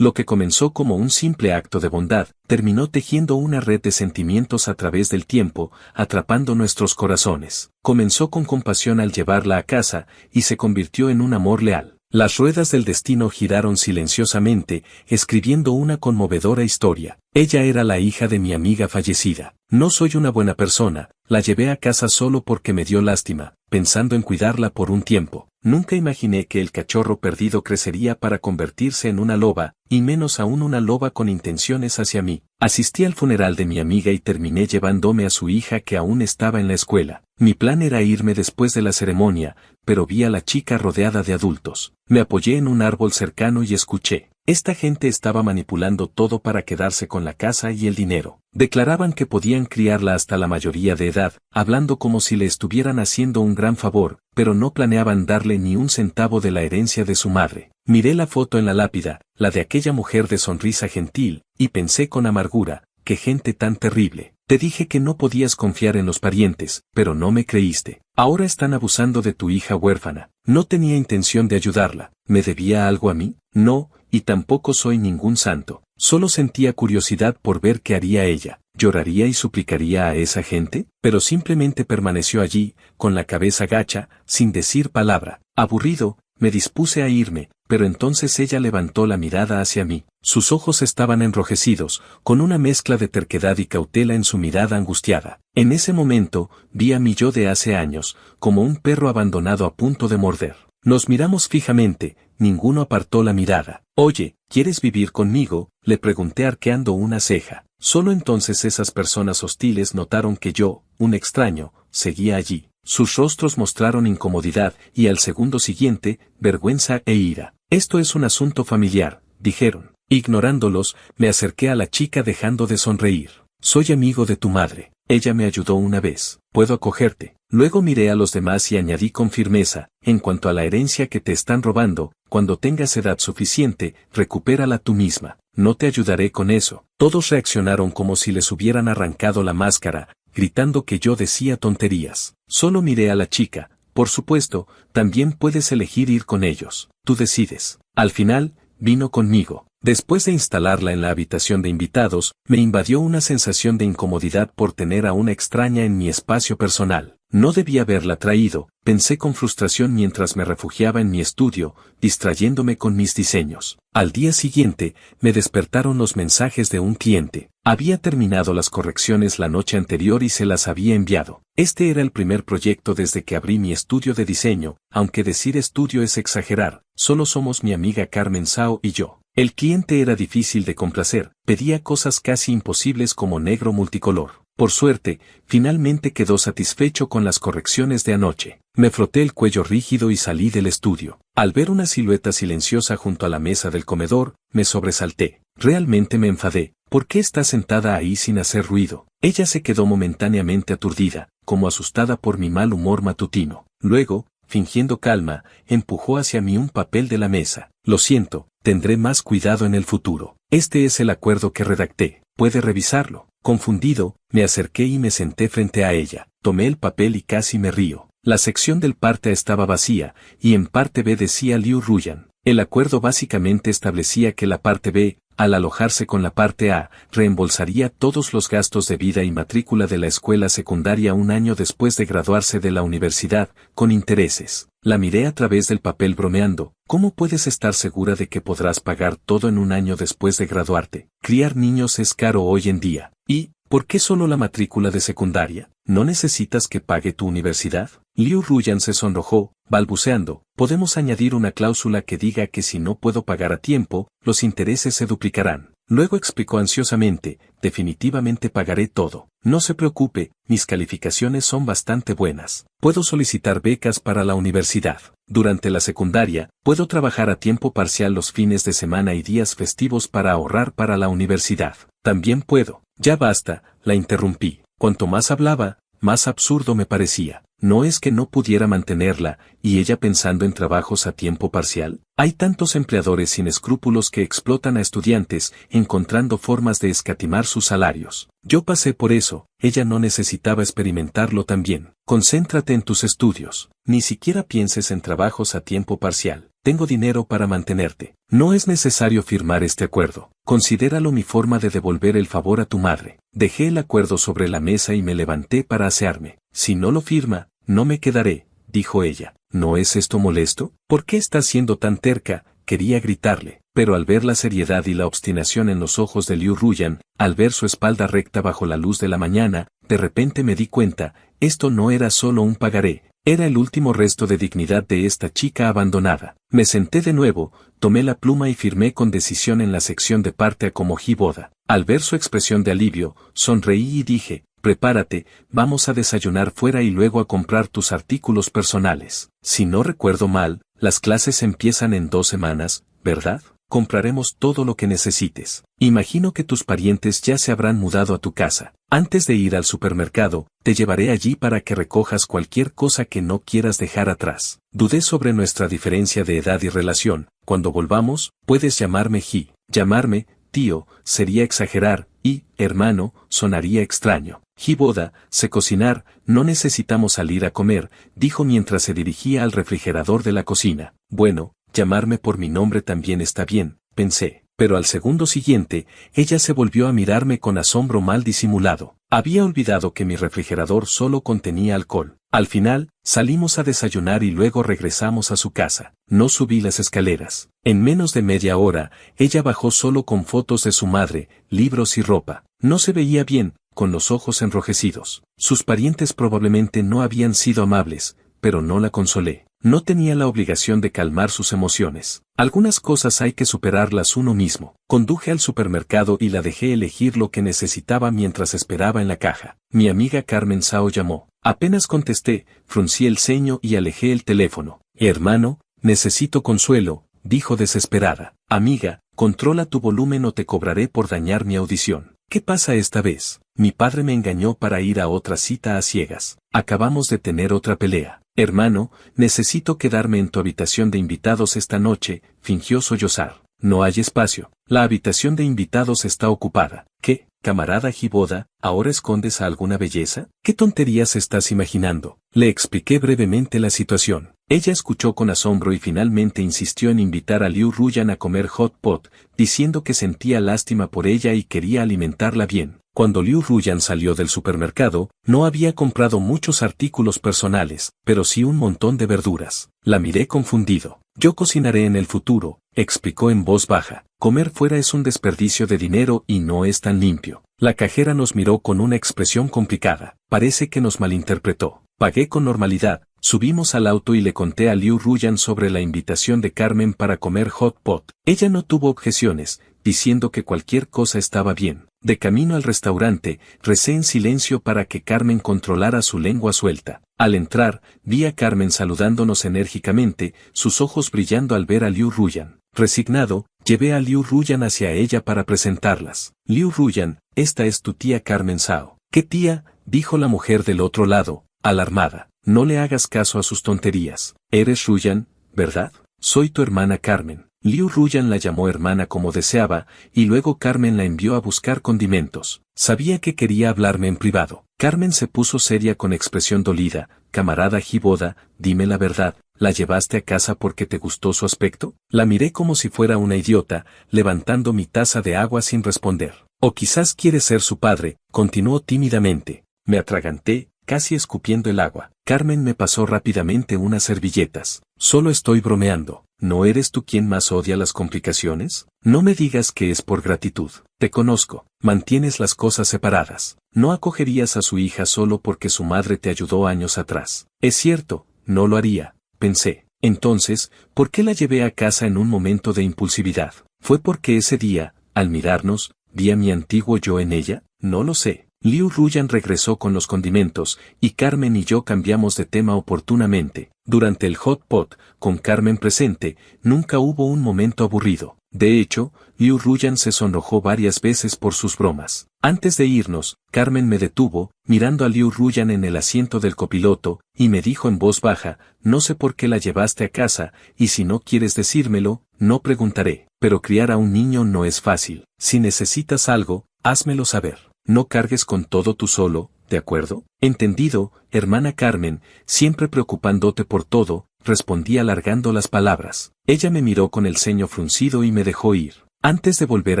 Lo que comenzó como un simple acto de bondad, terminó tejiendo una red de sentimientos a través del tiempo, atrapando nuestros corazones. Comenzó con compasión al llevarla a casa, y se convirtió en un amor leal. Las ruedas del destino giraron silenciosamente, escribiendo una conmovedora historia. Ella era la hija de mi amiga fallecida. No soy una buena persona, la llevé a casa solo porque me dio lástima, pensando en cuidarla por un tiempo. Nunca imaginé que el cachorro perdido crecería para convertirse en una loba, y menos aún una loba con intenciones hacia mí. Asistí al funeral de mi amiga y terminé llevándome a su hija que aún estaba en la escuela. Mi plan era irme después de la ceremonia, pero vi a la chica rodeada de adultos. Me apoyé en un árbol cercano y escuché. Esta gente estaba manipulando todo para quedarse con la casa y el dinero. Declaraban que podían criarla hasta la mayoría de edad, hablando como si le estuvieran haciendo un gran favor, pero no planeaban darle ni un centavo de la herencia de su madre. Miré la foto en la lápida, la de aquella mujer de sonrisa gentil, y pensé con amargura, qué gente tan terrible. Te dije que no podías confiar en los parientes, pero no me creíste. Ahora están abusando de tu hija huérfana. No tenía intención de ayudarla. ¿Me debía algo a mí? No, y tampoco soy ningún santo. Solo sentía curiosidad por ver qué haría ella. ¿Lloraría y suplicaría a esa gente? Pero simplemente permaneció allí, con la cabeza gacha, sin decir palabra. Aburrido, me dispuse a irme, pero entonces ella levantó la mirada hacia mí. Sus ojos estaban enrojecidos, con una mezcla de terquedad y cautela en su mirada angustiada. En ese momento, vi a mi yo de hace años, como un perro abandonado a punto de morder. Nos miramos fijamente, ninguno apartó la mirada. Oye, ¿quieres vivir conmigo?, le pregunté arqueando una ceja. Solo entonces esas personas hostiles notaron que yo, un extraño, seguía allí. Sus rostros mostraron incomodidad y al segundo siguiente, vergüenza e ira. Esto es un asunto familiar, dijeron. Ignorándolos, me acerqué a la chica dejando de sonreír. Soy amigo de tu madre. Ella me ayudó una vez. Puedo acogerte. Luego miré a los demás y añadí con firmeza, en cuanto a la herencia que te están robando, cuando tengas edad suficiente, recupérala tú misma. No te ayudaré con eso. Todos reaccionaron como si les hubieran arrancado la máscara, gritando que yo decía tonterías. Solo miré a la chica. Por supuesto, también puedes elegir ir con ellos. Tú decides. Al final, vino conmigo. Después de instalarla en la habitación de invitados, me invadió una sensación de incomodidad por tener a una extraña en mi espacio personal. No debía haberla traído, pensé con frustración mientras me refugiaba en mi estudio, distrayéndome con mis diseños. Al día siguiente, me despertaron los mensajes de un cliente. Había terminado las correcciones la noche anterior y se las había enviado. Este era el primer proyecto desde que abrí mi estudio de diseño, aunque decir estudio es exagerar, solo somos mi amiga Carmen Sao y yo. El cliente era difícil de complacer, pedía cosas casi imposibles como negro multicolor. Por suerte, finalmente quedó satisfecho con las correcciones de anoche. Me froté el cuello rígido y salí del estudio. Al ver una silueta silenciosa junto a la mesa del comedor, me sobresalté. Realmente me enfadé. ¿Por qué está sentada ahí sin hacer ruido? Ella se quedó momentáneamente aturdida, como asustada por mi mal humor matutino. Luego, fingiendo calma, empujó hacia mí un papel de la mesa. Lo siento, tendré más cuidado en el futuro. Este es el acuerdo que redacté. ¿Puede revisarlo? Confundido, me acerqué y me senté frente a ella. Tomé el papel y casi me río. La sección del parte A estaba vacía, y en parte B decía Liu Ruyan. El acuerdo básicamente establecía que la parte B, al alojarse con la parte A, reembolsaría todos los gastos de vida y matrícula de la escuela secundaria un año después de graduarse de la universidad, con intereses. La miré a través del papel bromeando. ¿Cómo puedes estar segura de que podrás pagar todo en un año después de graduarte? Criar niños es caro hoy en día. ¿Y por qué solo la matrícula de secundaria? ¿No necesitas que pague tu universidad? Liu Ruyan se sonrojó, balbuceando. Podemos añadir una cláusula que diga que si no puedo pagar a tiempo, los intereses se duplicarán. Luego explicó ansiosamente, definitivamente pagaré todo. No se preocupe, mis calificaciones son bastante buenas. Puedo solicitar becas para la universidad. Durante la secundaria, puedo trabajar a tiempo parcial los fines de semana y días festivos para ahorrar para la universidad. También puedo. Ya basta, la interrumpí. Cuanto más hablaba, más absurdo me parecía. ¿No es que no pudiera mantenerla, y ella pensando en trabajos a tiempo parcial? Hay tantos empleadores sin escrúpulos que explotan a estudiantes, encontrando formas de escatimar sus salarios. Yo pasé por eso, ella no necesitaba experimentarlo también. Concéntrate en tus estudios. Ni siquiera pienses en trabajos a tiempo parcial. tengo dinero para mantenerte. No es necesario firmar este acuerdo. Considéralo mi forma de devolver el favor a tu madre. Dejé el acuerdo sobre la mesa y me levanté para asearme. Si no lo firma, no me quedaré, dijo ella. ¿No es esto molesto? ¿Por qué estás siendo tan terca? Quería gritarle, pero al ver la seriedad y la obstinación en los ojos de Liu Ruyan, al ver su espalda recta bajo la luz de la mañana, de repente me di cuenta, esto no era solo un pagaré, era el último resto de dignidad de esta chica abandonada. Me senté de nuevo, tomé la pluma y firmé con decisión en la sección de parte a como Hiboda. Al ver su expresión de alivio, sonreí y dije, prepárate, vamos a desayunar fuera y luego a comprar tus artículos personales. Si no recuerdo mal, las clases empiezan en 2 semanas, ¿verdad? Compraremos todo lo que necesites. Imagino que tus parientes ya se habrán mudado a tu casa. Antes de ir al supermercado, te llevaré allí para que recojas cualquier cosa que no quieras dejar atrás. Dudé sobre nuestra diferencia de edad y relación. Cuando volvamos, puedes llamarme Ji. Llamarme tío sería exagerar, y hermano sonaría extraño. Hiboda, sé cocinar, no necesitamos salir a comer, dijo mientras se dirigía al refrigerador de la cocina. Bueno, llamarme por mi nombre también está bien, pensé, pero al segundo siguiente, ella se volvió a mirarme con asombro mal disimulado. Había olvidado que mi refrigerador solo contenía alcohol. Al final, salimos a desayunar y luego regresamos a su casa. No subí las escaleras. En menos de media hora, ella bajó solo con fotos de su madre, libros y ropa. No se veía bien, con los ojos enrojecidos. Sus parientes probablemente no habían sido amables, pero no la consolé. No tenía la obligación de calmar sus emociones. Algunas cosas hay que superarlas uno mismo. Conduje al supermercado y la dejé elegir lo que necesitaba mientras esperaba en la caja. Mi amiga Carmen Sao llamó. Apenas contesté, fruncí el ceño y alejé el teléfono. Hermano, necesito consuelo, dijo desesperada. Amiga, controla tu volumen o te cobraré por dañar mi audición. ¿Qué pasa esta vez? Mi padre me engañó para ir a otra cita a ciegas. Acabamos de tener otra pelea. Hermano, necesito quedarme en tu habitación de invitados esta noche, fingió sollozar. No hay espacio. La habitación de invitados está ocupada. ¿Qué, camarada Hiboda, ahora escondes a alguna belleza? ¿Qué tonterías estás imaginando? Le expliqué brevemente la situación. Ella escuchó con asombro y finalmente insistió en invitar a Liu Ruyan a comer hot pot, diciendo que sentía lástima por ella y quería alimentarla bien. Cuando Liu Ruyan salió del supermercado, no había comprado muchos artículos personales, pero sí un montón de verduras. La miré confundido. Yo cocinaré en el futuro, explicó en voz baja. Comer fuera es un desperdicio de dinero y no es tan limpio. La cajera nos miró con una expresión complicada. Parece que nos malinterpretó. Pagué con normalidad. Subimos al auto y le conté a Liu Ruyan sobre la invitación de Carmen para comer hot pot. Ella no tuvo objeciones, diciendo que cualquier cosa estaba bien. De camino al restaurante, recé en silencio para que Carmen controlara su lengua suelta. Al entrar, vi a Carmen saludándonos enérgicamente, sus ojos brillando al ver a Liu Ruyan. Resignado, llevé a Liu Ruyan hacia ella para presentarlas. Liu Ruyan, esta es tu tía Carmen Sao. ¿Qué tía? Dijo la mujer del otro lado, alarmada. No le hagas caso a sus tonterías. Eres Ruyan, ¿verdad? Soy tu hermana Carmen. Liu Ruyan la llamó hermana como deseaba, y luego Carmen la envió a buscar condimentos. Sabía que quería hablarme en privado. Carmen se puso seria con expresión dolida. Camarada Hiboda, dime la verdad, ¿la llevaste a casa porque te gustó su aspecto? La miré como si fuera una idiota, levantando mi taza de agua sin responder. O quizás quiere ser su padre, continuó tímidamente. Me atraganté, casi escupiendo el agua. Carmen me pasó rápidamente unas servilletas. Solo estoy bromeando. ¿No eres tú quien más odia las complicaciones? No me digas que es por gratitud. Te conozco. Mantienes las cosas separadas. No acogerías a su hija solo porque su madre te ayudó años atrás. Es cierto, no lo haría, pensé. Entonces, ¿por qué la llevé a casa en un momento de impulsividad? ¿Fue porque ese día, al mirarnos, vi a mi antiguo yo en ella? No lo sé. Liu Ruyan regresó con los condimentos, y Carmen y yo cambiamos de tema oportunamente. Durante el hot pot, con Carmen presente, nunca hubo un momento aburrido. De hecho, Liu Ruyan se sonrojó varias veces por sus bromas. Antes de irnos, Carmen me detuvo, mirando a Liu Ruyan en el asiento del copiloto, y me dijo en voz baja, no sé por qué la llevaste a casa, y si no quieres decírmelo, no preguntaré. Pero criar a un niño no es fácil. Si necesitas algo, házmelo saber. No cargues con todo tú solo, ¿de acuerdo? Entendido, hermana Carmen, siempre preocupándote por todo, respondí alargando las palabras. Ella me miró con el ceño fruncido y me dejó ir. Antes de volver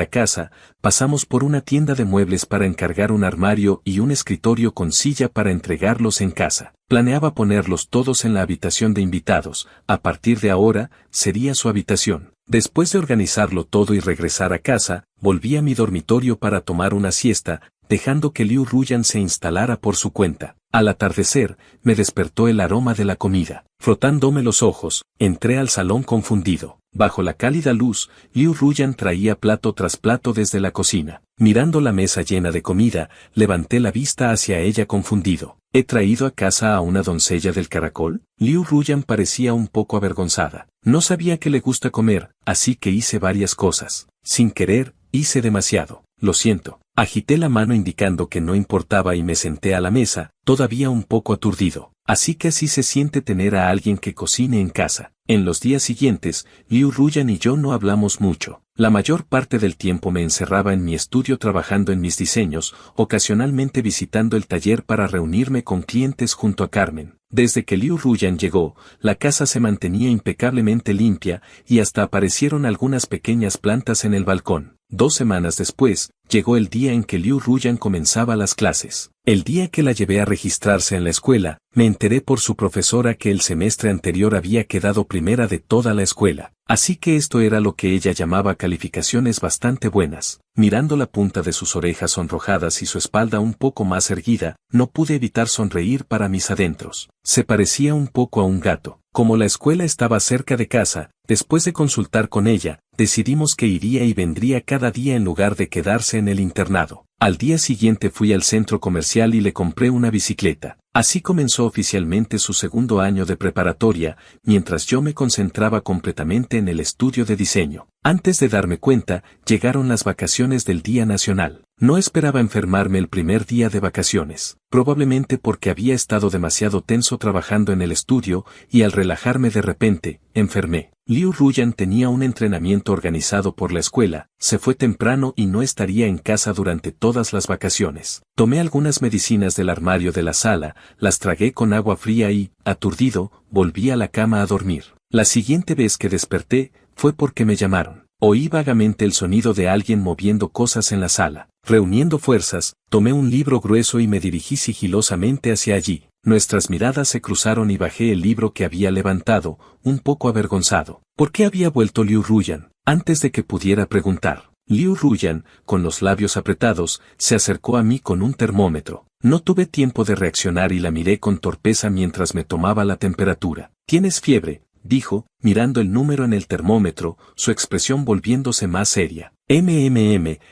a casa, pasamos por una tienda de muebles para encargar un armario y un escritorio con silla para entregarlos en casa. Planeaba ponerlos todos en la habitación de invitados. A partir de ahora, sería su habitación. Después de organizarlo todo y regresar a casa, volví a mi dormitorio para tomar una siesta, dejando que Liu Ruyan se instalara por su cuenta. Al atardecer, me despertó el aroma de la comida. Frotándome los ojos, entré al salón confundido. Bajo la cálida luz, Liu Ruyan traía plato tras plato desde la cocina. Mirando la mesa llena de comida, levanté la vista hacia ella confundido. ¿He traído a casa a una doncella del caracol? Liu Ruyan parecía un poco avergonzada. No sabía que le gusta comer, así que hice varias cosas. Sin querer, hice demasiado. Lo siento. Agité la mano indicando que no importaba y me senté a la mesa, todavía un poco aturdido. Así que así se siente tener a alguien que cocine en casa. En los días siguientes, Liu Ruyan y yo no hablamos mucho. La mayor parte del tiempo me encerraba en mi estudio trabajando en mis diseños, ocasionalmente visitando el taller para reunirme con clientes junto a Carmen. Desde que Liu Ruyan llegó, la casa se mantenía impecablemente limpia y hasta aparecieron algunas pequeñas plantas en el balcón. 2 semanas después, llegó el día en que Liu Ruyan comenzaba las clases. El día que la llevé a registrarse en la escuela, me enteré por su profesora que el semestre anterior había quedado primera de toda la escuela. Así que esto era lo que ella llamaba calificaciones bastante buenas. Mirando la punta de sus orejas sonrojadas y su espalda un poco más erguida, no pude evitar sonreír para mis adentros. Se parecía un poco a un gato. Como la escuela estaba cerca de casa, después de consultar con ella, decidimos que iría y vendría cada día en lugar de quedarse en el internado. Al día siguiente fui al centro comercial y le compré una bicicleta. Así comenzó oficialmente su segundo año de preparatoria, mientras yo me concentraba completamente en el estudio de diseño. Antes de darme cuenta, llegaron las vacaciones del Día Nacional. No esperaba enfermarme el primer día de vacaciones, probablemente porque había estado demasiado tenso trabajando en el estudio y al relajarme de repente, enfermé. Liu Ruyan tenía un entrenamiento organizado por la escuela, se fue temprano y no estaría en casa durante todas las vacaciones. Tomé algunas medicinas del armario de la sala, las tragué con agua fría y, aturdido, volví a la cama a dormir. La siguiente vez que desperté, fue porque me llamaron. Oí vagamente el sonido de alguien moviendo cosas en la sala. Reuniendo fuerzas, tomé un libro grueso y me dirigí sigilosamente hacia allí. Nuestras miradas se cruzaron y bajé el libro que había levantado, un poco avergonzado. ¿Por qué había vuelto Liu Ruyan? Antes de que pudiera preguntar, Liu Ruyan, con los labios apretados, se acercó a mí con un termómetro. No tuve tiempo de reaccionar y la miré con torpeza mientras me tomaba la temperatura. ¿Tienes fiebre?, dijo, mirando el número en el termómetro, su expresión volviéndose más seria.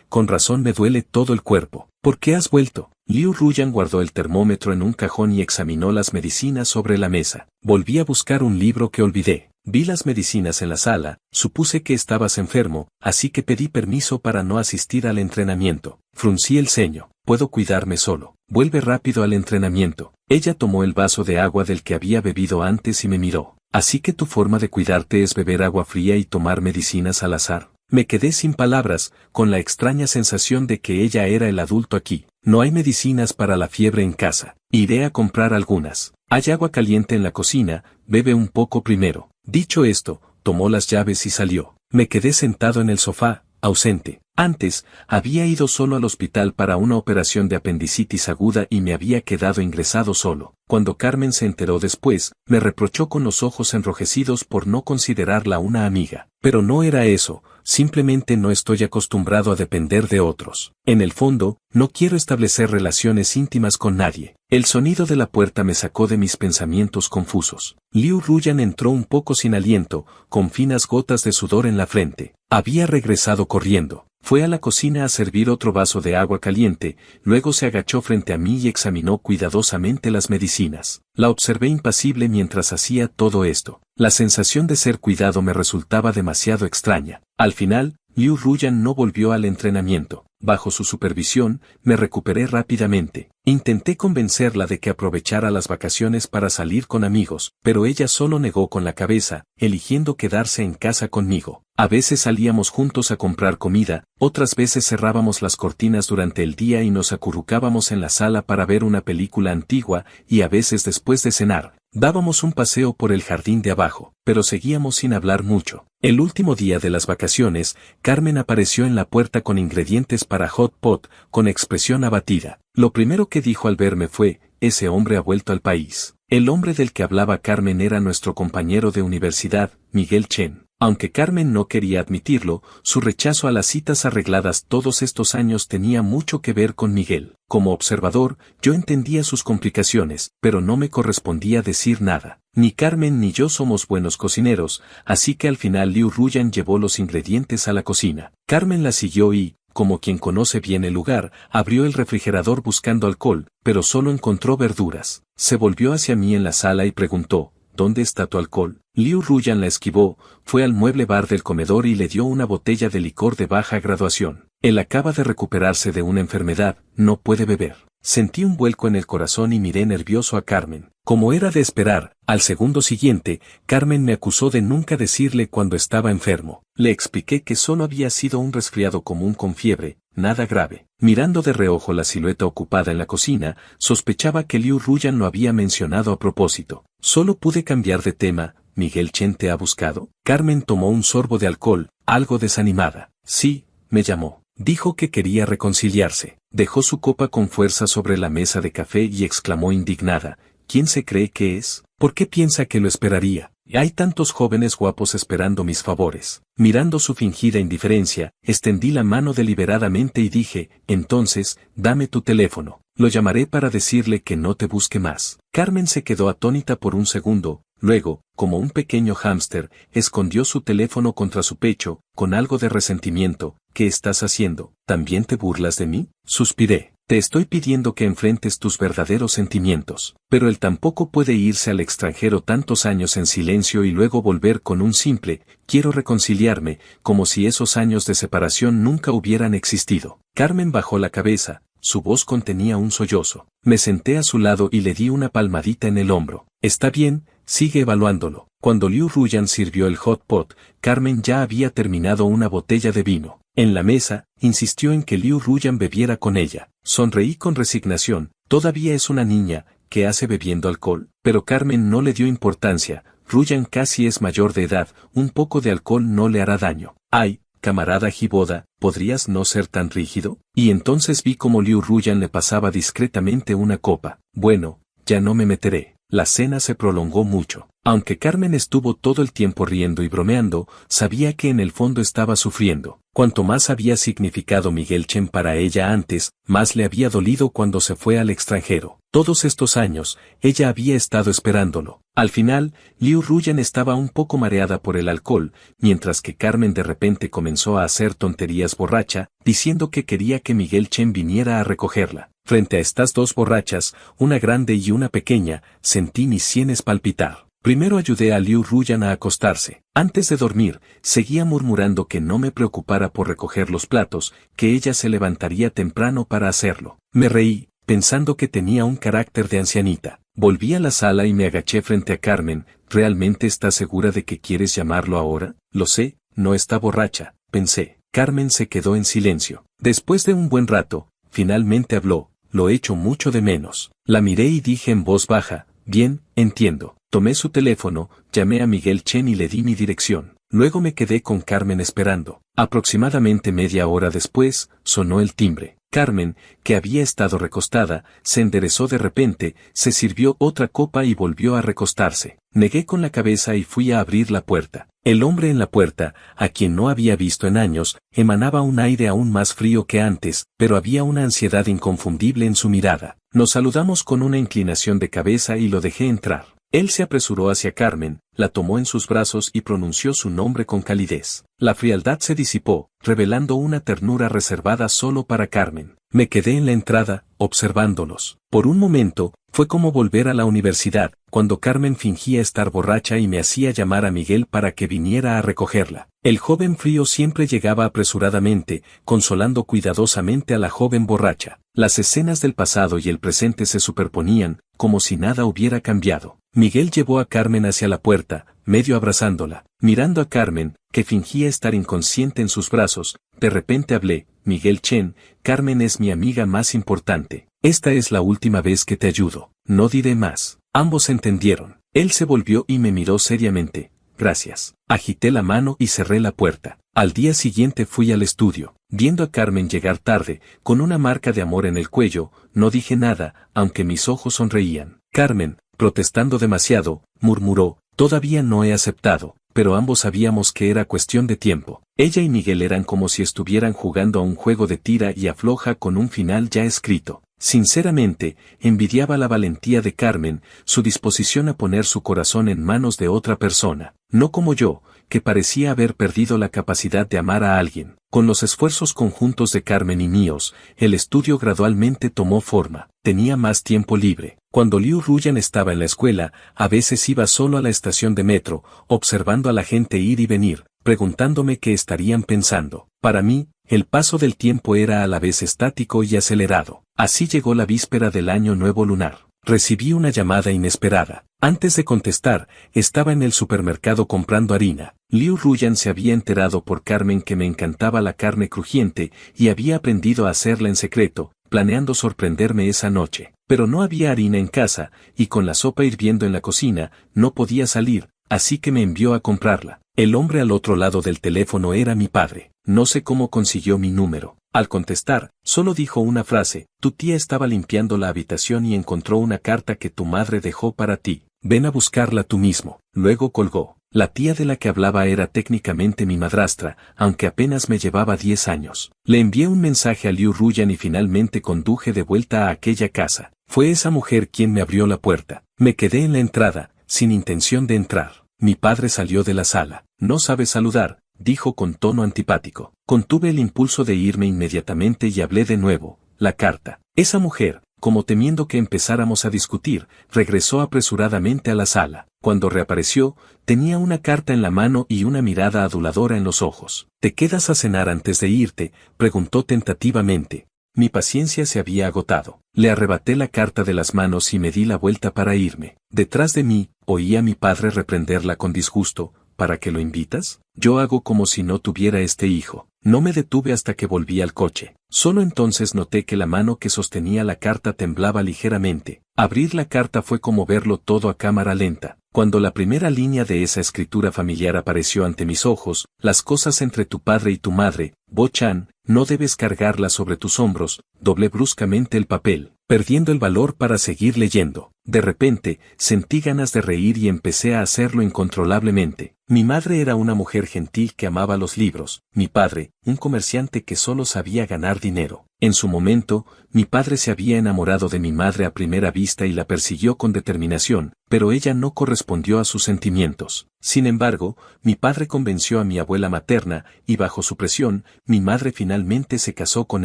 Con razón me duele todo el cuerpo. ¿Por qué has vuelto? Liu Ruyan guardó el termómetro en un cajón y examinó las medicinas sobre la mesa. Volví a buscar un libro que olvidé. Vi las medicinas en la sala, supuse que estabas enfermo, así que pedí permiso para no asistir al entrenamiento. Fruncí el ceño. Puedo cuidarme solo. Vuelve rápido al entrenamiento. Ella tomó el vaso de agua del que había bebido antes y me miró. Así que tu forma de cuidarte es beber agua fría y tomar medicinas al azar. Me quedé sin palabras, con la extraña sensación de que ella era el adulto aquí. No hay medicinas para la fiebre en casa. Iré a comprar algunas. Hay agua caliente en la cocina, bebe un poco primero. Dicho esto, tomó las llaves y salió. Me quedé sentado en el sofá, ausente. Antes, había ido solo al hospital para una operación de apendicitis aguda y me había quedado ingresado solo. Cuando Carmen se enteró después, me reprochó con los ojos enrojecidos por no considerarla una amiga. Pero no era eso, simplemente no estoy acostumbrado a depender de otros. En el fondo, no quiero establecer relaciones íntimas con nadie. El sonido de la puerta me sacó de mis pensamientos confusos. Liu Ruyan entró un poco sin aliento, con finas gotas de sudor en la frente. Había regresado corriendo. Fue a la cocina a servir otro vaso de agua caliente, luego se agachó frente a mí y examinó cuidadosamente las medicinas. La observé impasible mientras hacía todo esto. La sensación de ser cuidado me resultaba demasiado extraña. Al final, Liu Ruyan no volvió al entrenamiento. Bajo su supervisión, me recuperé rápidamente. Intenté convencerla de que aprovechara las vacaciones para salir con amigos, pero ella solo negó con la cabeza, eligiendo quedarse en casa conmigo. A veces salíamos juntos a comprar comida, otras veces cerrábamos las cortinas durante el día y nos acurrucábamos en la sala para ver una película antigua, y a veces después de cenar, Dábamos un paseo por el jardín de abajo, pero seguíamos sin hablar mucho. El último día de las vacaciones, Carmen apareció en la puerta con ingredientes para hot pot, con expresión abatida. Lo primero que dijo al verme fue, ese hombre ha vuelto al país. El hombre del que hablaba Carmen era nuestro compañero de universidad, Miguel Chen. Aunque Carmen no quería admitirlo, su rechazo a las citas arregladas todos estos años tenía mucho que ver con Miguel. Como observador, yo entendía sus complicaciones, pero no me correspondía decir nada. Ni Carmen ni yo somos buenos cocineros, así que al final Liu Ruyan llevó los ingredientes a la cocina. Carmen la siguió y, como quien conoce bien el lugar, abrió el refrigerador buscando alcohol, pero solo encontró verduras. Se volvió hacia mí en la sala y preguntó, ¿dónde está tu alcohol? Liu Ruyan la esquivó, fue al mueble bar del comedor y le dio una botella de licor de baja graduación. Él acaba de recuperarse de una enfermedad, no puede beber. Sentí un vuelco en el corazón y miré nervioso a Carmen. Como era de esperar, al segundo siguiente, Carmen me acusó de nunca decirle cuando estaba enfermo. Le expliqué que solo había sido un resfriado común con fiebre, nada grave. Mirando de reojo la silueta ocupada en la cocina, sospechaba que Liu Ruyan lo había mencionado a propósito. Solo pude cambiar de tema. ¿Miguel Chen te ha buscado? Carmen tomó un sorbo de alcohol, algo desanimada. Sí, me llamó. Dijo que quería reconciliarse. Dejó su copa con fuerza sobre la mesa de café y exclamó indignada, ¿quién se cree que es? ¿Por qué piensa que lo esperaría? Hay tantos jóvenes guapos esperando mis favores. Mirando su fingida indiferencia, extendí la mano deliberadamente y dije, entonces, dame tu teléfono. Lo llamaré para decirle que no te busque más. Carmen se quedó atónita por un segundo, luego, como un pequeño hámster, escondió su teléfono contra su pecho, con algo de resentimiento. ¿Qué estás haciendo? ¿También te burlas de mí? Suspiré. Te estoy pidiendo que enfrentes tus verdaderos sentimientos. Pero él tampoco puede irse al extranjero tantos años en silencio y luego volver con un simple, quiero reconciliarme, como si esos años de separación nunca hubieran existido. Carmen bajó la cabeza, su voz contenía un sollozo. Me senté a su lado y le di una palmadita en el hombro. Está bien, sigue evaluándolo. Cuando Liu Ruyan sirvió el hot pot, Carmen ya había terminado una botella de vino. En la mesa, insistió en que Liu Ruyan bebiera con ella. Sonreí con resignación, todavía es una niña, ¿qué hace bebiendo alcohol? Pero Carmen no le dio importancia, Ruyan casi es mayor de edad, un poco de alcohol no le hará daño. Ay, camarada Jiboda, ¿podrías no ser tan rígido? Y entonces vi cómo Liu Ruyan le pasaba discretamente una copa. Bueno, ya no me meteré. La cena se prolongó mucho. Aunque Carmen estuvo todo el tiempo riendo y bromeando, sabía que en el fondo estaba sufriendo. Cuanto más había significado Miguel Chen para ella antes, más le había dolido cuando se fue al extranjero. Todos estos años, ella había estado esperándolo. Al final, Liu Ruyan estaba un poco mareada por el alcohol, mientras que Carmen de repente comenzó a hacer tonterías borracha, diciendo que quería que Miguel Chen viniera a recogerla. Frente a estas dos borrachas, una grande y una pequeña, sentí mis sienes palpitar. Primero ayudé a Liu Ruyan a acostarse. Antes de dormir, seguía murmurando que no me preocupara por recoger los platos, que ella se levantaría temprano para hacerlo. Me reí, pensando que tenía un carácter de ancianita. Volví a la sala y me agaché frente a Carmen. ¿Realmente estás segura de que quieres llamarlo ahora? Lo sé, no está borracha, pensé. Carmen se quedó en silencio. Después de un buen rato, finalmente habló. Lo echo mucho de menos. La miré y dije en voz baja, bien, entiendo. Tomé su teléfono, llamé a Miguel Chen y le di mi dirección. Luego me quedé con Carmen esperando. Aproximadamente media hora después, sonó el timbre. Carmen, que había estado recostada, se enderezó de repente, se sirvió otra copa y volvió a recostarse. Negué con la cabeza y fui a abrir la puerta. El hombre en la puerta, a quien no había visto en años, emanaba un aire aún más frío que antes, pero había una ansiedad inconfundible en su mirada. Nos saludamos con una inclinación de cabeza y lo dejé entrar. Él se apresuró hacia Carmen, la tomó en sus brazos y pronunció su nombre con calidez. La frialdad se disipó, revelando una ternura reservada solo para Carmen. Me quedé en la entrada, observándolos. Por un momento, fue como volver a la universidad, cuando Carmen fingía estar borracha y me hacía llamar a Miguel para que viniera a recogerla. El joven frío siempre llegaba apresuradamente, consolando cuidadosamente a la joven borracha. Las escenas del pasado y el presente se superponían, como si nada hubiera cambiado. Miguel llevó a Carmen hacia la puerta, medio abrazándola. Mirando a Carmen, que fingía estar inconsciente en sus brazos, de repente hablé, Miguel Chen, Carmen es mi amiga más importante. Esta es la última vez que te ayudo. No diré más. Ambos entendieron. Él se volvió y me miró seriamente. Gracias. Agité la mano y cerré la puerta. Al día siguiente fui al estudio. Viendo a Carmen llegar tarde, con una marca de amor en el cuello, no dije nada, aunque mis ojos sonreían. Carmen, protestando demasiado, murmuró, todavía no he aceptado, pero ambos sabíamos que era cuestión de tiempo. Ella y Miguel eran como si estuvieran jugando a un juego de tira y afloja con un final ya escrito. Sinceramente, envidiaba la valentía de Carmen, su disposición a poner su corazón en manos de otra persona, no como yo, que parecía haber perdido la capacidad de amar a alguien. Con los esfuerzos conjuntos de Carmen y míos, el estudio gradualmente tomó forma. Tenía más tiempo libre. Cuando Liu Ruyan estaba en la escuela, a veces iba solo a la estación de metro, observando a la gente ir y venir, preguntándome qué estarían pensando. Para mí, el paso del tiempo era a la vez estático y acelerado. Así llegó la víspera del Año Nuevo Lunar. Recibí una llamada inesperada. Antes de contestar, estaba en el supermercado comprando harina. Liu Ruyan se había enterado por Carmen que me encantaba la carne crujiente y había aprendido a hacerla en secreto, planeando sorprenderme esa noche. Pero no había harina en casa, y con la sopa hirviendo en la cocina, no podía salir, así que me envió a comprarla. El hombre al otro lado del teléfono era mi padre. No sé cómo consiguió mi número. Al contestar, solo dijo una frase: tu tía estaba limpiando la habitación y encontró una carta que tu madre dejó para ti. Ven a buscarla tú mismo. Luego colgó. La tía de la que hablaba era técnicamente mi madrastra, aunque apenas me llevaba 10 años. Le envié un mensaje a Liu Ruyan y finalmente conduje de vuelta a aquella casa. Fue esa mujer quien me abrió la puerta. Me quedé en la entrada, sin intención de entrar. Mi padre salió de la sala. No sabe saludar, dijo con tono antipático. Contuve el impulso de irme inmediatamente y hablé de nuevo. La carta. Esa mujer, como temiendo que empezáramos a discutir, regresó apresuradamente a la sala. Cuando reapareció, tenía una carta en la mano y una mirada aduladora en los ojos. ¿Te quedas a cenar antes de irte?, preguntó tentativamente. Mi paciencia se había agotado. Le arrebaté la carta de las manos y me di la vuelta para irme. Detrás de mí, oí a mi padre reprenderla con disgusto. ¿Para qué lo invitas? Yo hago como si no tuviera este hijo. No me detuve hasta que volví al coche. Solo entonces noté que la mano que sostenía la carta temblaba ligeramente. Abrir la carta fue como verlo todo a cámara lenta. Cuando la primera línea de esa escritura familiar apareció ante mis ojos, las cosas entre tu padre y tu madre, Bo-chan, no debes cargarlas sobre tus hombros, doblé bruscamente el papel, perdiendo el valor para seguir leyendo. De repente, sentí ganas de reír y empecé a hacerlo incontrolablemente. Mi madre era una mujer gentil que amaba los libros, mi padre, un comerciante que solo sabía ganar dinero. En su momento, mi padre se había enamorado de mi madre a primera vista y la persiguió con determinación, pero ella no correspondió a sus sentimientos. Sin embargo, mi padre convenció a mi abuela materna, y bajo su presión, mi madre finalmente se casó con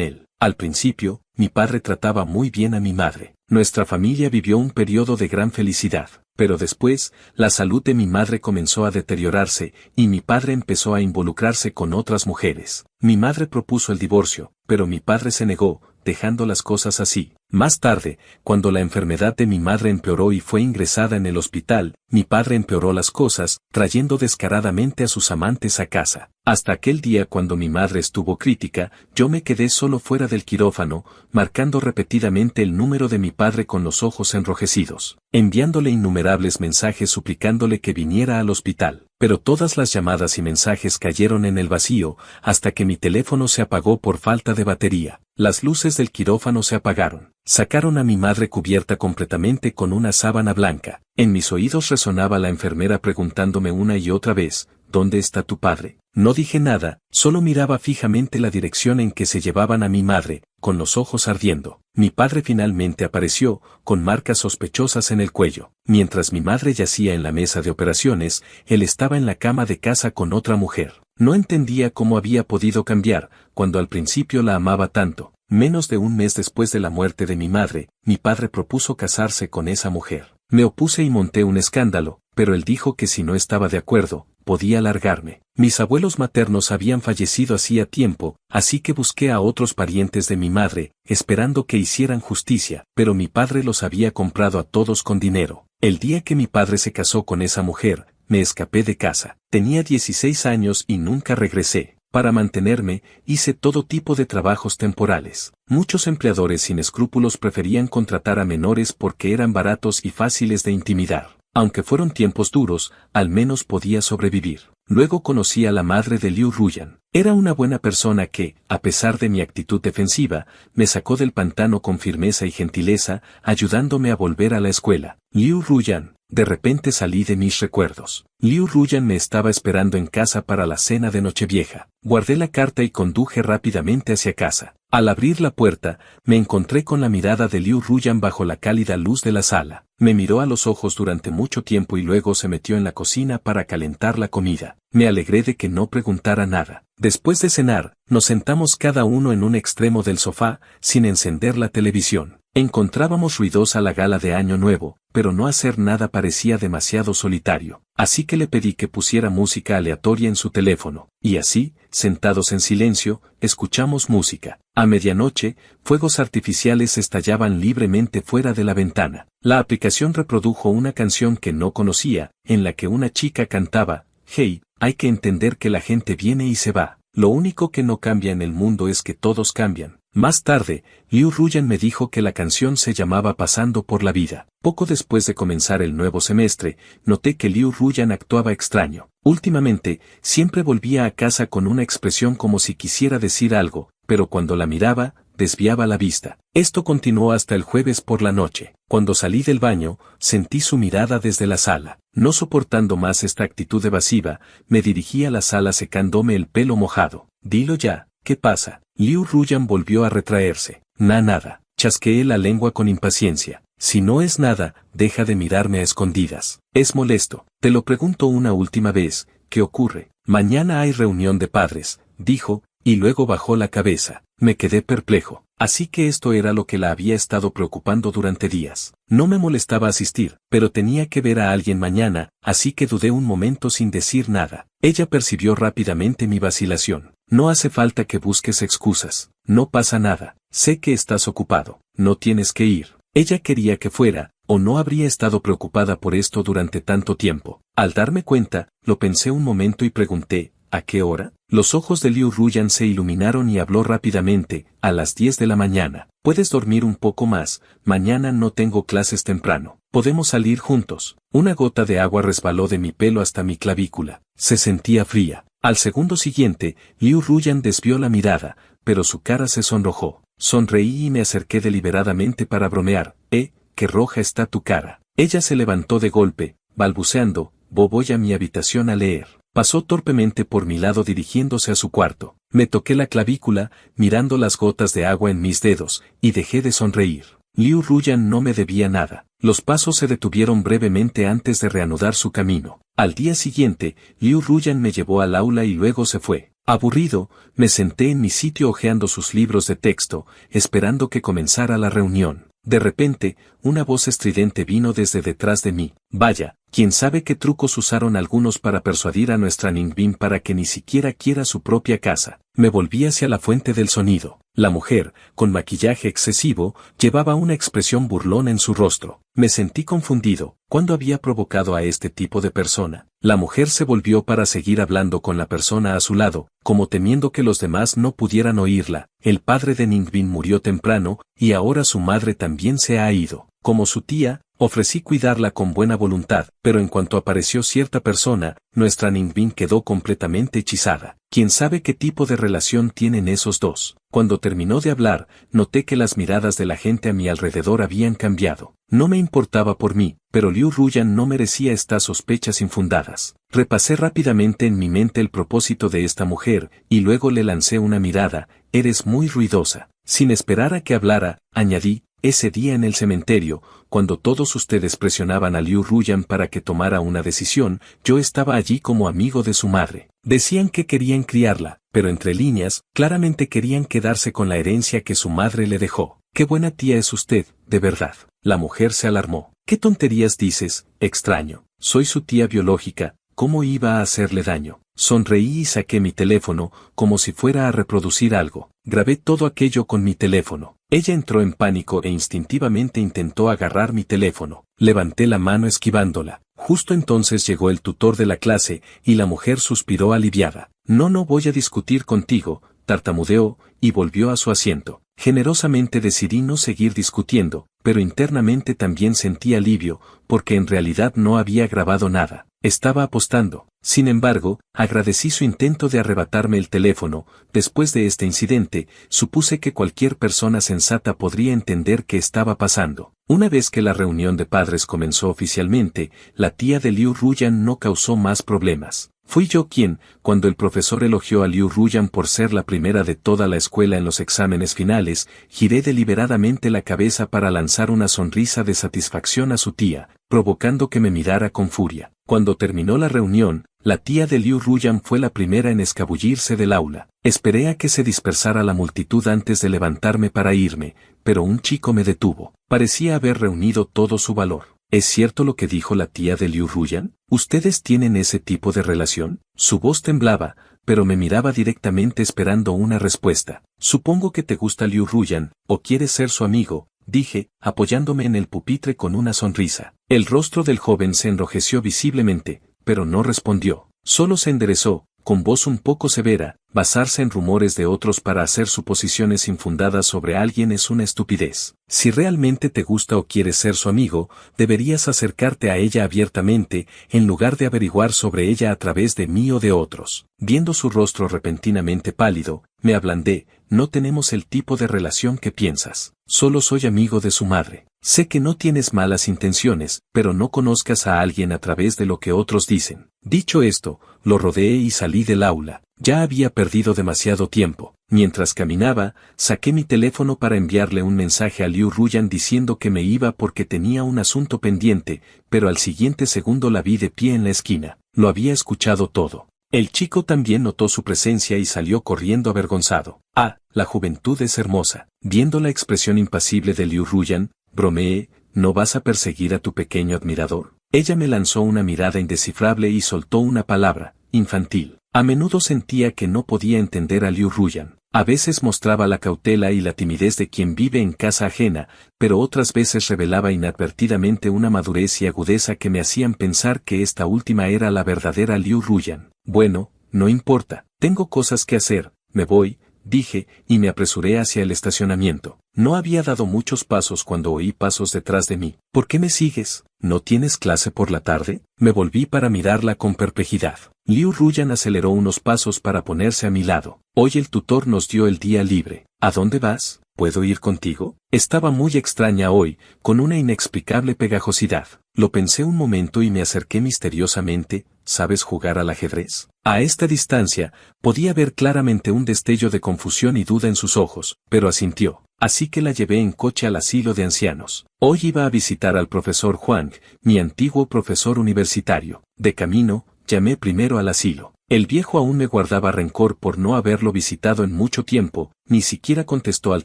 él. Al principio, mi padre trataba muy bien a mi madre. Nuestra familia vivió un periodo de gran felicidad. Pero después, la salud de mi madre comenzó a deteriorarse, y mi padre empezó a involucrarse con otras mujeres. Mi madre propuso el divorcio, pero mi padre se negó, dejando las cosas así. Más tarde, cuando la enfermedad de mi madre empeoró y fue ingresada en el hospital, mi padre empeoró las cosas, trayendo descaradamente a sus amantes a casa. Hasta aquel día cuando mi madre estuvo crítica, yo me quedé solo fuera del quirófano, marcando repetidamente el número de mi padre con los ojos enrojecidos, enviándole innumerables mensajes suplicándole que viniera al hospital. Pero todas las llamadas y mensajes cayeron en el vacío, hasta que mi teléfono se apagó por falta de batería. Las luces del quirófano se apagaron. Sacaron a mi madre cubierta completamente con una sábana blanca. En mis oídos resonaba la enfermera preguntándome una y otra vez, ¿dónde está tu padre? No dije nada, solo miraba fijamente la dirección en que se llevaban a mi madre, con los ojos ardiendo. Mi padre finalmente apareció, con marcas sospechosas en el cuello. Mientras mi madre yacía en la mesa de operaciones, él estaba en la cama de casa con otra mujer. No entendía cómo había podido cambiar, cuando al principio la amaba tanto. Menos de un mes después de la muerte de mi madre, mi padre propuso casarse con esa mujer. Me opuse y monté un escándalo, pero él dijo que si no estaba de acuerdo, podía largarme. Mis abuelos maternos habían fallecido hacía tiempo, así que busqué a otros parientes de mi madre, esperando que hicieran justicia, pero mi padre los había comprado a todos con dinero. El día que mi padre se casó con esa mujer, me escapé de casa. Tenía 16 años y nunca regresé. Para mantenerme, hice todo tipo de trabajos temporales. Muchos empleadores sin escrúpulos preferían contratar a menores porque eran baratos y fáciles de intimidar. Aunque fueron tiempos duros, al menos podía sobrevivir. Luego conocí a la madre de Liu Ruyan. Era una buena persona que, a pesar de mi actitud defensiva, me sacó del pantano con firmeza y gentileza, ayudándome a volver a la escuela. Liu Ruyan. De repente salí de mis recuerdos. Liu Ruyan me estaba esperando en casa para la cena de Nochevieja. Guardé la carta y conduje rápidamente hacia casa. Al abrir la puerta, me encontré con la mirada de Liu Ruyan bajo la cálida luz de la sala. Me miró a los ojos durante mucho tiempo y luego se metió en la cocina para calentar la comida. Me alegré de que no preguntara nada. Después de cenar, nos sentamos cada uno en un extremo del sofá, sin encender la televisión. Encontrábamos ruidosa la gala de Año Nuevo, pero no hacer nada parecía demasiado solitario. Así que le pedí que pusiera música aleatoria en su teléfono, y así, sentados en silencio, escuchamos música. A medianoche, fuegos artificiales estallaban libremente fuera de la ventana. La aplicación reprodujo una canción que no conocía, en la que una chica cantaba: «Hey, hay que entender que la gente viene y se va. Lo único que no cambia en el mundo es que todos cambian». Más tarde, Liu Ruyan me dijo que la canción se llamaba Pasando por la vida. Poco después de comenzar el nuevo semestre, noté que Liu Ruyan actuaba extraño. Últimamente, siempre volvía a casa con una expresión como si quisiera decir algo, pero cuando la miraba, desviaba la vista. Esto continuó hasta el jueves por la noche. Cuando salí del baño, sentí su mirada desde la sala. No soportando más esta actitud evasiva, me dirigí a la sala secándome el pelo mojado. «Dilo ya, ¿qué pasa?». Liu Ruyan volvió a retraerse. Nada. Chasqueé la lengua con impaciencia. «Si no es nada, deja de mirarme a escondidas. Es molesto. Te lo pregunto una última vez, ¿qué ocurre?». «Mañana hay reunión de padres», dijo, y luego bajó la cabeza. Me quedé perplejo. Así que esto era lo que la había estado preocupando durante días. No me molestaba asistir, pero tenía que ver a alguien mañana, así que dudé un momento sin decir nada. Ella percibió rápidamente mi vacilación. «No hace falta que busques excusas. No pasa nada. Sé que estás ocupado. No tienes que ir». Ella quería que fuera, o no habría estado preocupada por esto durante tanto tiempo. Al darme cuenta, lo pensé un momento y pregunté: «¿A qué hora?». Los ojos de Liu Ruyan se iluminaron y habló rápidamente: «A las 10 de la mañana. Puedes dormir un poco más, mañana no tengo clases temprano. Podemos salir juntos». Una gota de agua resbaló de mi pelo hasta mi clavícula. Se sentía fría. Al segundo siguiente, Liu Ruyan desvió la mirada, pero su cara se sonrojó. Sonreí y me acerqué deliberadamente para bromear: «Qué roja está tu cara». Ella se levantó de golpe, balbuceando: «Voy a mi habitación a leer». Pasó torpemente por mi lado dirigiéndose a su cuarto. Me toqué la clavícula, mirando las gotas de agua en mis dedos, y dejé de sonreír. Liu Ruyan no me debía nada. Los pasos se detuvieron brevemente antes de reanudar su camino. Al día siguiente, Liu Ruyan me llevó al aula y luego se fue. Aburrido, me senté en mi sitio hojeando sus libros de texto, esperando que comenzara la reunión. De repente, una voz estridente vino desde detrás de mí. Vaya, quién sabe qué trucos usaron algunos para persuadir a nuestra Ningbin para que ni siquiera quiera su propia casa. Me volví hacia la fuente del sonido. La mujer, con maquillaje excesivo, llevaba una expresión burlona en su rostro. Me sentí confundido. ¿Cuándo había provocado a este tipo de persona? La mujer se volvió para seguir hablando con la persona a su lado, como temiendo que los demás no pudieran oírla. El padre de Ningbin murió temprano, y ahora su madre también se ha ido. Como su tía, ofrecí cuidarla con buena voluntad, pero en cuanto apareció cierta persona, nuestra Ningbin quedó completamente hechizada. ¿Quién sabe qué tipo de relación tienen esos dos? Cuando terminó de hablar, noté que las miradas de la gente a mi alrededor habían cambiado. No me importaba por mí, pero Liu Ruyan no merecía estas sospechas infundadas. Repasé rápidamente en mi mente el propósito de esta mujer, y luego le lancé una mirada: «Eres muy ruidosa». Sin esperar a que hablara, añadí: «Ese día en el cementerio, cuando todos ustedes presionaban a Liu Ruyan para que tomara una decisión, yo estaba allí como amigo de su madre. Decían que querían criarla, pero entre líneas, claramente querían quedarse con la herencia que su madre le dejó. Qué buena tía es usted, de verdad». La mujer se alarmó. «¿Qué tonterías dices, extraño? Soy su tía biológica, ¿cómo iba a hacerle daño?». Sonreí y saqué mi teléfono, como si fuera a reproducir algo. Grabé todo aquello con mi teléfono. Ella entró en pánico e instintivamente intentó agarrar mi teléfono. Levanté la mano esquivándola. Justo entonces llegó el tutor de la clase, y la mujer suspiró aliviada. No voy a discutir contigo», tartamudeó, y volvió a su asiento. Generosamente decidí no seguir discutiendo, pero internamente también sentí alivio, porque en realidad no había grabado nada. Estaba apostando. Sin embargo, agradecí su intento de arrebatarme el teléfono. Después de este incidente, supuse que cualquier persona sensata podría entender qué estaba pasando. Una vez que la reunión de padres comenzó oficialmente, la tía de Liu Ruyan no causó más problemas. Fui yo quien, cuando el profesor elogió a Liu Ruyan por ser la primera de toda la escuela en los exámenes finales, giré deliberadamente la cabeza para lanzar una sonrisa de satisfacción a su tía, provocando que me mirara con furia. Cuando terminó la reunión, la tía de Liu Ruyan fue la primera en escabullirse del aula. Esperé a que se dispersara la multitud antes de levantarme para irme, pero un chico me detuvo. Parecía haber reunido todo su valor. ¿Es cierto lo que dijo la tía de Liu Ruyan? ¿Ustedes tienen ese tipo de relación? Su voz temblaba, pero me miraba directamente esperando una respuesta. Supongo que te gusta Liu Ruyan, o quieres ser su amigo, dije, apoyándome en el pupitre con una sonrisa. El rostro del joven se enrojeció visiblemente, pero no respondió. Solo se enderezó, con voz un poco severa. Basarse en rumores de otros para hacer suposiciones infundadas sobre alguien es una estupidez. Si realmente te gusta o quieres ser su amigo, deberías acercarte a ella abiertamente, en lugar de averiguar sobre ella a través de mí o de otros. Viendo su rostro repentinamente pálido, me ablandé. No tenemos el tipo de relación que piensas. Solo soy amigo de su madre. Sé que no tienes malas intenciones, pero no conozcas a alguien a través de lo que otros dicen. Dicho esto, lo rodeé y salí del aula. Ya había perdido demasiado tiempo. Mientras caminaba, saqué mi teléfono para enviarle un mensaje a Liu Ruyan diciendo que me iba porque tenía un asunto pendiente, pero al siguiente segundo la vi de pie en la esquina. Lo había escuchado todo. El chico también notó su presencia y salió corriendo avergonzado. Ah, la juventud es hermosa. Viendo la expresión impasible de Liu Ruyan, bromeé, ¿no vas a perseguir a tu pequeño admirador? Ella me lanzó una mirada indescifrable y soltó una palabra, infantil. A menudo sentía que no podía entender a Liu Ruyan. A veces mostraba la cautela y la timidez de quien vive en casa ajena, pero otras veces revelaba inadvertidamente una madurez y agudeza que me hacían pensar que esta última era la verdadera Liu Ruyan. Bueno, no importa, tengo cosas que hacer, me voy, dije, y me apresuré hacia el estacionamiento. No había dado muchos pasos cuando oí pasos detrás de mí. ¿Por qué me sigues? ¿No tienes clase por la tarde? Me volví para mirarla con perplejidad. Liu Ruyan aceleró unos pasos para ponerse a mi lado. Hoy el tutor nos dio el día libre. ¿A dónde vas? ¿Puedo ir contigo? Estaba muy extraña hoy, con una inexplicable pegajosidad. Lo pensé un momento y me acerqué misteriosamente. ¿Sabes jugar al ajedrez? A esta distancia, podía ver claramente un destello de confusión y duda en sus ojos, pero asintió. Así que la llevé en coche al asilo de ancianos. Hoy iba a visitar al profesor Huang, mi antiguo profesor universitario. De camino, llamé primero al asilo. El viejo aún me guardaba rencor por no haberlo visitado en mucho tiempo, ni siquiera contestó al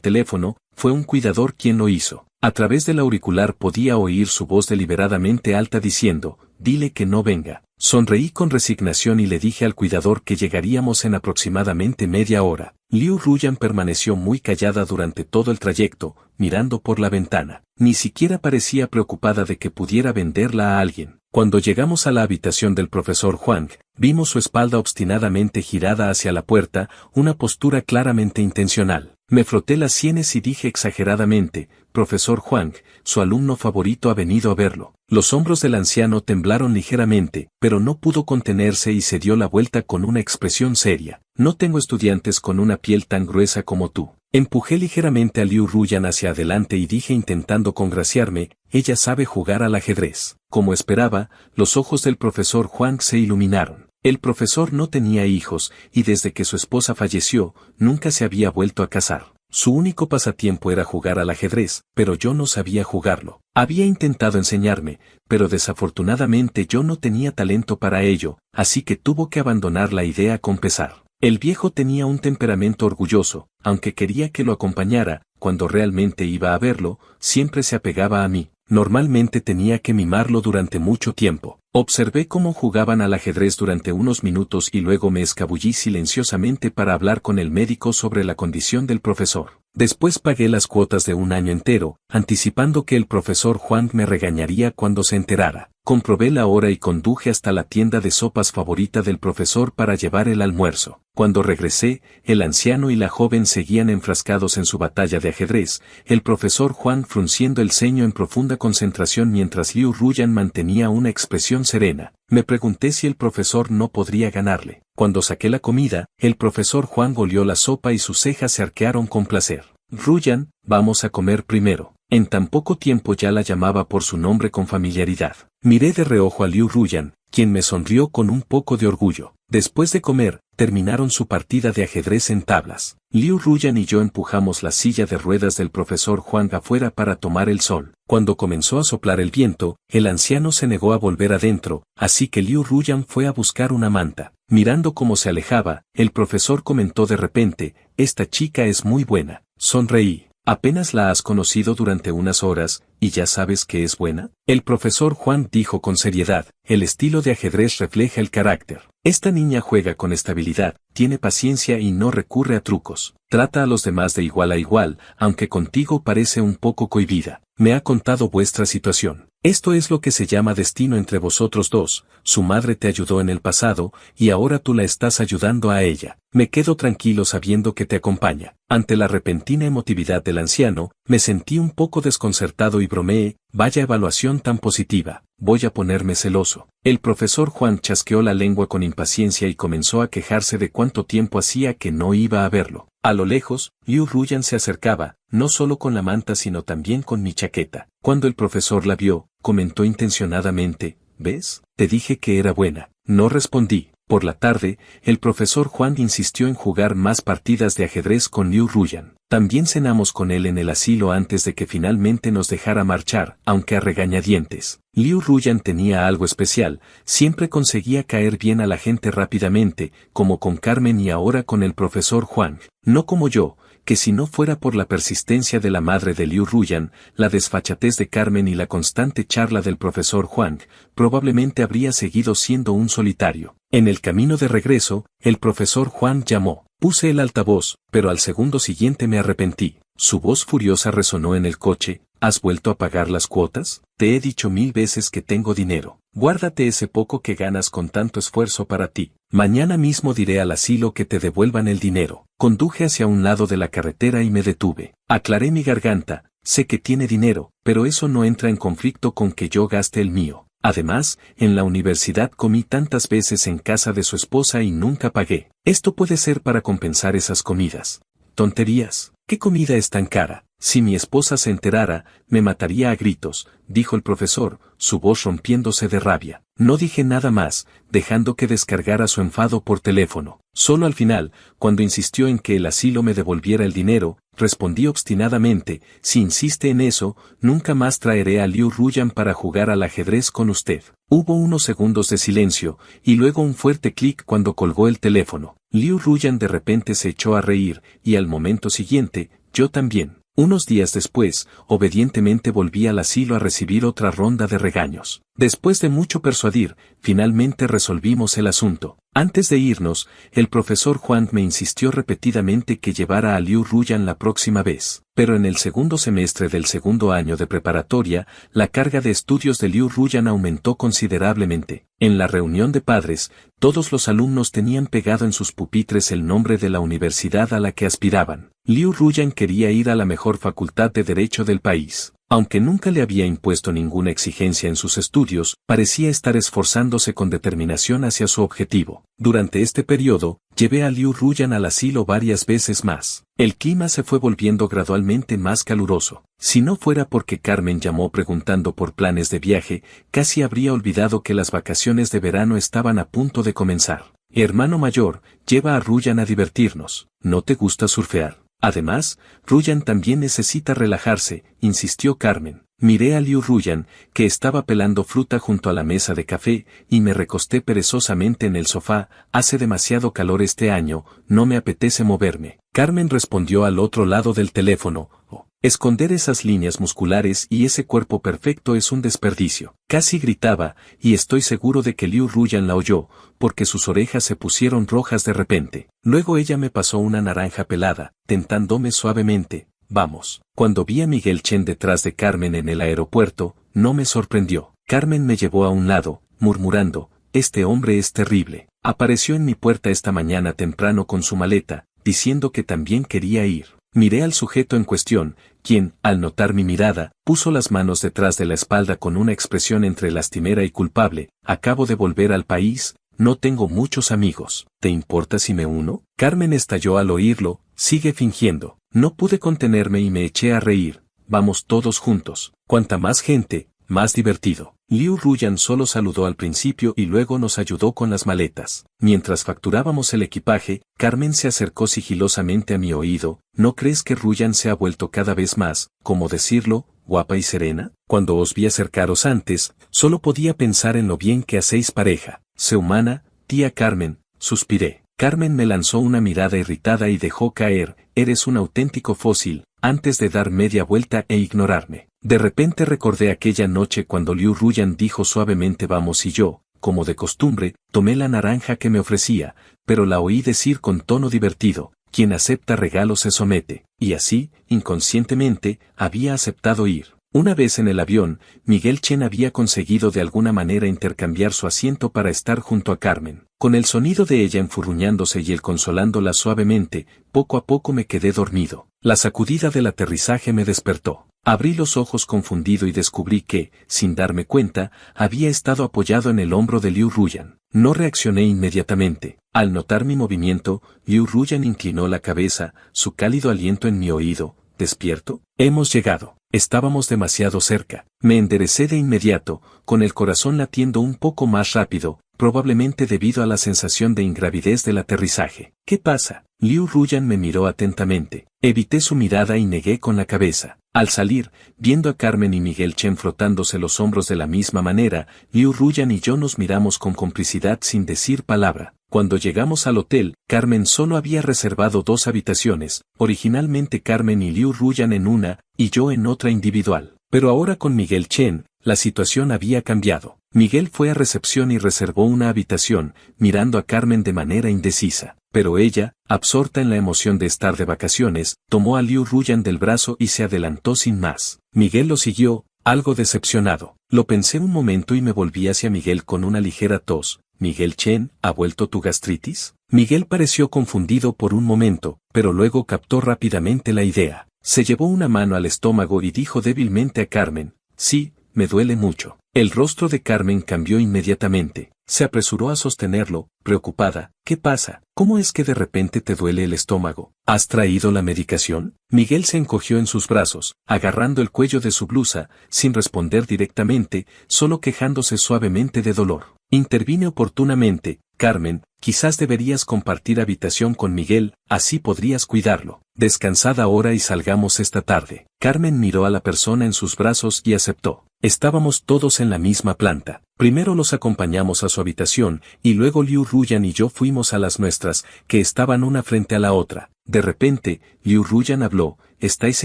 teléfono, fue un cuidador quien lo hizo. A través del auricular podía oír su voz deliberadamente alta diciendo, «Dile que no venga». Sonreí con resignación y le dije al cuidador que llegaríamos en aproximadamente media hora. Liu Ruyan permaneció muy callada durante todo el trayecto, mirando por la ventana. Ni siquiera parecía preocupada de que pudiera venderla a alguien. Cuando llegamos a la habitación del profesor Huang, vimos su espalda obstinadamente girada hacia la puerta, una postura claramente intencional. Me froté las sienes y dije exageradamente, «Profesor Huang, su alumno favorito ha venido a verlo». Los hombros del anciano temblaron ligeramente, pero no pudo contenerse y se dio la vuelta con una expresión seria. «No tengo estudiantes con una piel tan gruesa como tú». Empujé ligeramente a Liu Ruyan hacia adelante y dije intentando congraciarme, «Ella sabe jugar al ajedrez». Como esperaba, los ojos del profesor Huang se iluminaron. El profesor no tenía hijos, y desde que su esposa falleció, nunca se había vuelto a casar. Su único pasatiempo era jugar al ajedrez, pero yo no sabía jugarlo. Había intentado enseñarme, pero desafortunadamente yo no tenía talento para ello, así que tuvo que abandonar la idea con pesar. El viejo tenía un temperamento orgulloso, aunque quería que lo acompañara, cuando realmente iba a verlo, siempre se apegaba a mí. Normalmente tenía que mimarlo durante mucho tiempo. Observé cómo jugaban al ajedrez durante unos minutos y luego me escabullí silenciosamente para hablar con el médico sobre la condición del profesor. Después pagué las cuotas de un año entero, anticipando que el profesor Juan me regañaría cuando se enterara. Comprobé la hora y conduje hasta la tienda de sopas favorita del profesor para llevar el almuerzo. Cuando regresé, el anciano y la joven seguían enfrascados en su batalla de ajedrez, el profesor Juan frunciendo el ceño en profunda concentración mientras Liu Ruyan mantenía una expresión serena. Me pregunté si el profesor no podría ganarle. Cuando saqué la comida, el profesor Juan olió la sopa y sus cejas se arquearon con placer. Ruyan, vamos a comer primero. En tan poco tiempo ya la llamaba por su nombre con familiaridad. Miré de reojo a Liu Ruyan, quien me sonrió con un poco de orgullo. Después de comer, terminaron su partida de ajedrez en tablas. Liu Ruyan y yo empujamos la silla de ruedas del profesor Juan afuera para tomar el sol. Cuando comenzó a soplar el viento, el anciano se negó a volver adentro, así que Liu Ruyan fue a buscar una manta. Mirando cómo se alejaba, el profesor comentó de repente, «Esta chica es muy buena». Sonreí. «Apenas la has conocido durante unas horas, ¿y ya sabes que es buena?». El profesor Juan dijo con seriedad, «El estilo de ajedrez refleja el carácter. Esta niña juega con estabilidad, tiene paciencia y no recurre a trucos. Trata a los demás de igual a igual, aunque contigo parece un poco cohibida. Me ha contado vuestra situación. Esto es lo que se llama destino entre vosotros dos. Su madre te ayudó en el pasado, y ahora tú la estás ayudando a ella. Me quedo tranquilo sabiendo que te acompaña». Ante la repentina emotividad del anciano, me sentí un poco desconcertado y bromeé, «Vaya evaluación tan positiva, voy a ponerme celoso». El profesor Juan chasqueó la lengua con impaciencia y comenzó a quejarse de cuánto tiempo hacía que no iba a verlo. A lo lejos, Liu Ruyan se acercaba, no solo con la manta sino también con mi chaqueta. Cuando el profesor la vio, comentó intencionadamente, «¿Ves? Te dije que era buena». No respondí. Por la tarde, el profesor Juan insistió en jugar más partidas de ajedrez con Liu Ruyan. También cenamos con él en el asilo antes de que finalmente nos dejara marchar, aunque a regañadientes. Liu Ruyan tenía algo especial, siempre conseguía caer bien a la gente rápidamente, como con Carmen y ahora con el profesor Juan. No como yo, que si no fuera por la persistencia de la madre de Liu Ruyan, la desfachatez de Carmen y la constante charla del profesor Juan, probablemente habría seguido siendo un solitario. En el camino de regreso, el profesor Juan llamó. Puse el altavoz, pero al segundo siguiente me arrepentí. Su voz furiosa resonó en el coche. ¿Has vuelto a pagar las cuotas? Te he dicho 1000 veces que tengo dinero. Guárdate ese poco que ganas con tanto esfuerzo para ti. Mañana mismo diré al asilo que te devuelvan el dinero. Conduje hacia un lado de la carretera y me detuve. Aclaré mi garganta. Sé que tiene dinero, pero eso no entra en conflicto con que yo gaste el mío. Además, en la universidad comí tantas veces en casa de su esposa y nunca pagué. Esto puede ser para compensar esas comidas. Tonterías. ¿Qué comida es tan cara? Si mi esposa se enterara, me mataría a gritos, dijo el profesor, su voz rompiéndose de rabia. No dije nada más, dejando que descargara su enfado por teléfono. Solo al final, cuando insistió en que el asilo me devolviera el dinero, respondí obstinadamente, si insiste en eso, nunca más traeré a Liu Ruyan para jugar al ajedrez con usted. Hubo unos segundos de silencio, y luego un fuerte clic cuando colgó el teléfono. Liu Ruyan de repente se echó a reír, y al momento siguiente, yo también. Unos días después, obedientemente volví al asilo a recibir otra ronda de regaños. Después de mucho persuadir, finalmente resolvimos el asunto. Antes de irnos, el profesor Juan me insistió repetidamente que llevara a Liu Ruyan la próxima vez. Pero en el segundo semestre del segundo año de preparatoria, la carga de estudios de Liu Ruyan aumentó considerablemente. En la reunión de padres, todos los alumnos tenían pegado en sus pupitres el nombre de la universidad a la que aspiraban. Liu Ruyan quería ir a la mejor facultad de Derecho del país. Aunque nunca le había impuesto ninguna exigencia en sus estudios, parecía estar esforzándose con determinación hacia su objetivo. Durante este periodo, llevé a Liu Ruyan al asilo varias veces más. El clima se fue volviendo gradualmente más caluroso. Si no fuera porque Carmen llamó preguntando por planes de viaje, casi habría olvidado que las vacaciones de verano estaban a punto de comenzar. Hermano mayor, lleva a Ruyan a divertirnos. ¿No te gusta surfear? Además, Ruyan también necesita relajarse, insistió Carmen. Miré a Liu Ruyan, que estaba pelando fruta junto a la mesa de café, y me recosté perezosamente en el sofá. Hace demasiado calor este año, no me apetece moverme. Carmen respondió al otro lado del teléfono. Oh, esconder esas líneas musculares y ese cuerpo perfecto es un desperdicio. Casi gritaba, y estoy seguro de que Liu Ruyan la oyó, porque sus orejas se pusieron rojas de repente. Luego ella me pasó una naranja pelada, tentándome suavemente. vamos. Cuando vi a Miguel Chen detrás de Carmen en el aeropuerto, no me sorprendió. Carmen me llevó a un lado, murmurando, este hombre es terrible. Apareció en mi puerta esta mañana temprano con su maleta, diciendo que también quería ir. Miré al sujeto en cuestión, quien, al notar mi mirada, puso las manos detrás de la espalda con una expresión entre lastimera y culpable. Acabo de volver al país, no tengo muchos amigos. ¿Te importa si me uno? Carmen estalló al oírlo, sigue fingiendo. No pude contenerme y me eché a reír. Vamos todos juntos. Cuanta más gente, más divertido. Liu Ruyan solo saludó al principio y luego nos ayudó con las maletas. Mientras facturábamos el equipaje, Carmen se acercó sigilosamente a mi oído. ¿No crees que Ruyan se ha vuelto cada vez más, como decirlo, guapa y serena? Cuando os vi acercaros antes, solo podía pensar en lo bien que hacéis pareja. Sé humana, tía Carmen, suspiré. Carmen me lanzó una mirada irritada y dejó caer, eres un auténtico fósil, antes de dar media vuelta e ignorarme. De repente recordé aquella noche cuando Liu Ruyan dijo suavemente vamos y yo, como de costumbre, tomé la naranja que me ofrecía, pero la oí decir con tono divertido, quien acepta regalos se somete, y así, inconscientemente, había aceptado ir. Una vez en el avión, Miguel Chen había conseguido de alguna manera intercambiar su asiento para estar junto a Carmen. Con el sonido de ella enfurruñándose y él consolándola suavemente, poco a poco me quedé dormido. La sacudida del aterrizaje me despertó. Abrí los ojos confundido y descubrí que, sin darme cuenta, había estado apoyado en el hombro de Liu Ruyan. No reaccioné inmediatamente. Al notar mi movimiento, Liu Ruyan inclinó la cabeza, su cálido aliento en mi oído. ¿Despierto? Hemos llegado. Estábamos demasiado cerca. Me enderecé de inmediato, con el corazón latiendo un poco más rápido, probablemente debido a la sensación de ingravidez del aterrizaje. ¿Qué pasa? Liu Ruyan me miró atentamente. Evité su mirada y negué con la cabeza. Al salir, viendo a Carmen y Miguel Chen frotándose los hombros de la misma manera, Liu Ruyan y yo nos miramos con complicidad sin decir palabra. Cuando llegamos al hotel, Carmen solo había reservado 2 habitaciones, originalmente Carmen y Liu Ruyan en una, y yo en otra individual. Pero ahora con Miguel Chen, la situación había cambiado. Miguel fue a recepción y reservó una habitación, mirando a Carmen de manera indecisa. Pero ella, absorta en la emoción de estar de vacaciones, tomó a Liu Ruyan del brazo y se adelantó sin más. Miguel lo siguió, algo decepcionado. Lo pensé un momento y me volví hacia Miguel con una ligera tos. Miguel Chen, ¿ha vuelto tu gastritis? Miguel pareció confundido por un momento, pero luego captó rápidamente la idea. Se llevó una mano al estómago y dijo débilmente a Carmen, sí, me duele mucho. El rostro de Carmen cambió inmediatamente. Se apresuró a sostenerlo, preocupada. ¿Qué pasa? ¿Cómo es que de repente te duele el estómago? ¿Has traído la medicación? Miguel se encogió en sus brazos, agarrando el cuello de su blusa, sin responder directamente, solo quejándose suavemente de dolor. Intervine oportunamente. Carmen, quizás deberías compartir habitación con Miguel, así podrías cuidarlo. Descansad ahora y salgamos esta tarde. Carmen miró a la persona en sus brazos y aceptó. Estábamos todos en la misma planta. Primero los acompañamos a su habitación, y luego Liu Ruyan y yo fuimos a las nuestras, que estaban una frente a la otra. De repente, Liu Ruyan habló, estáis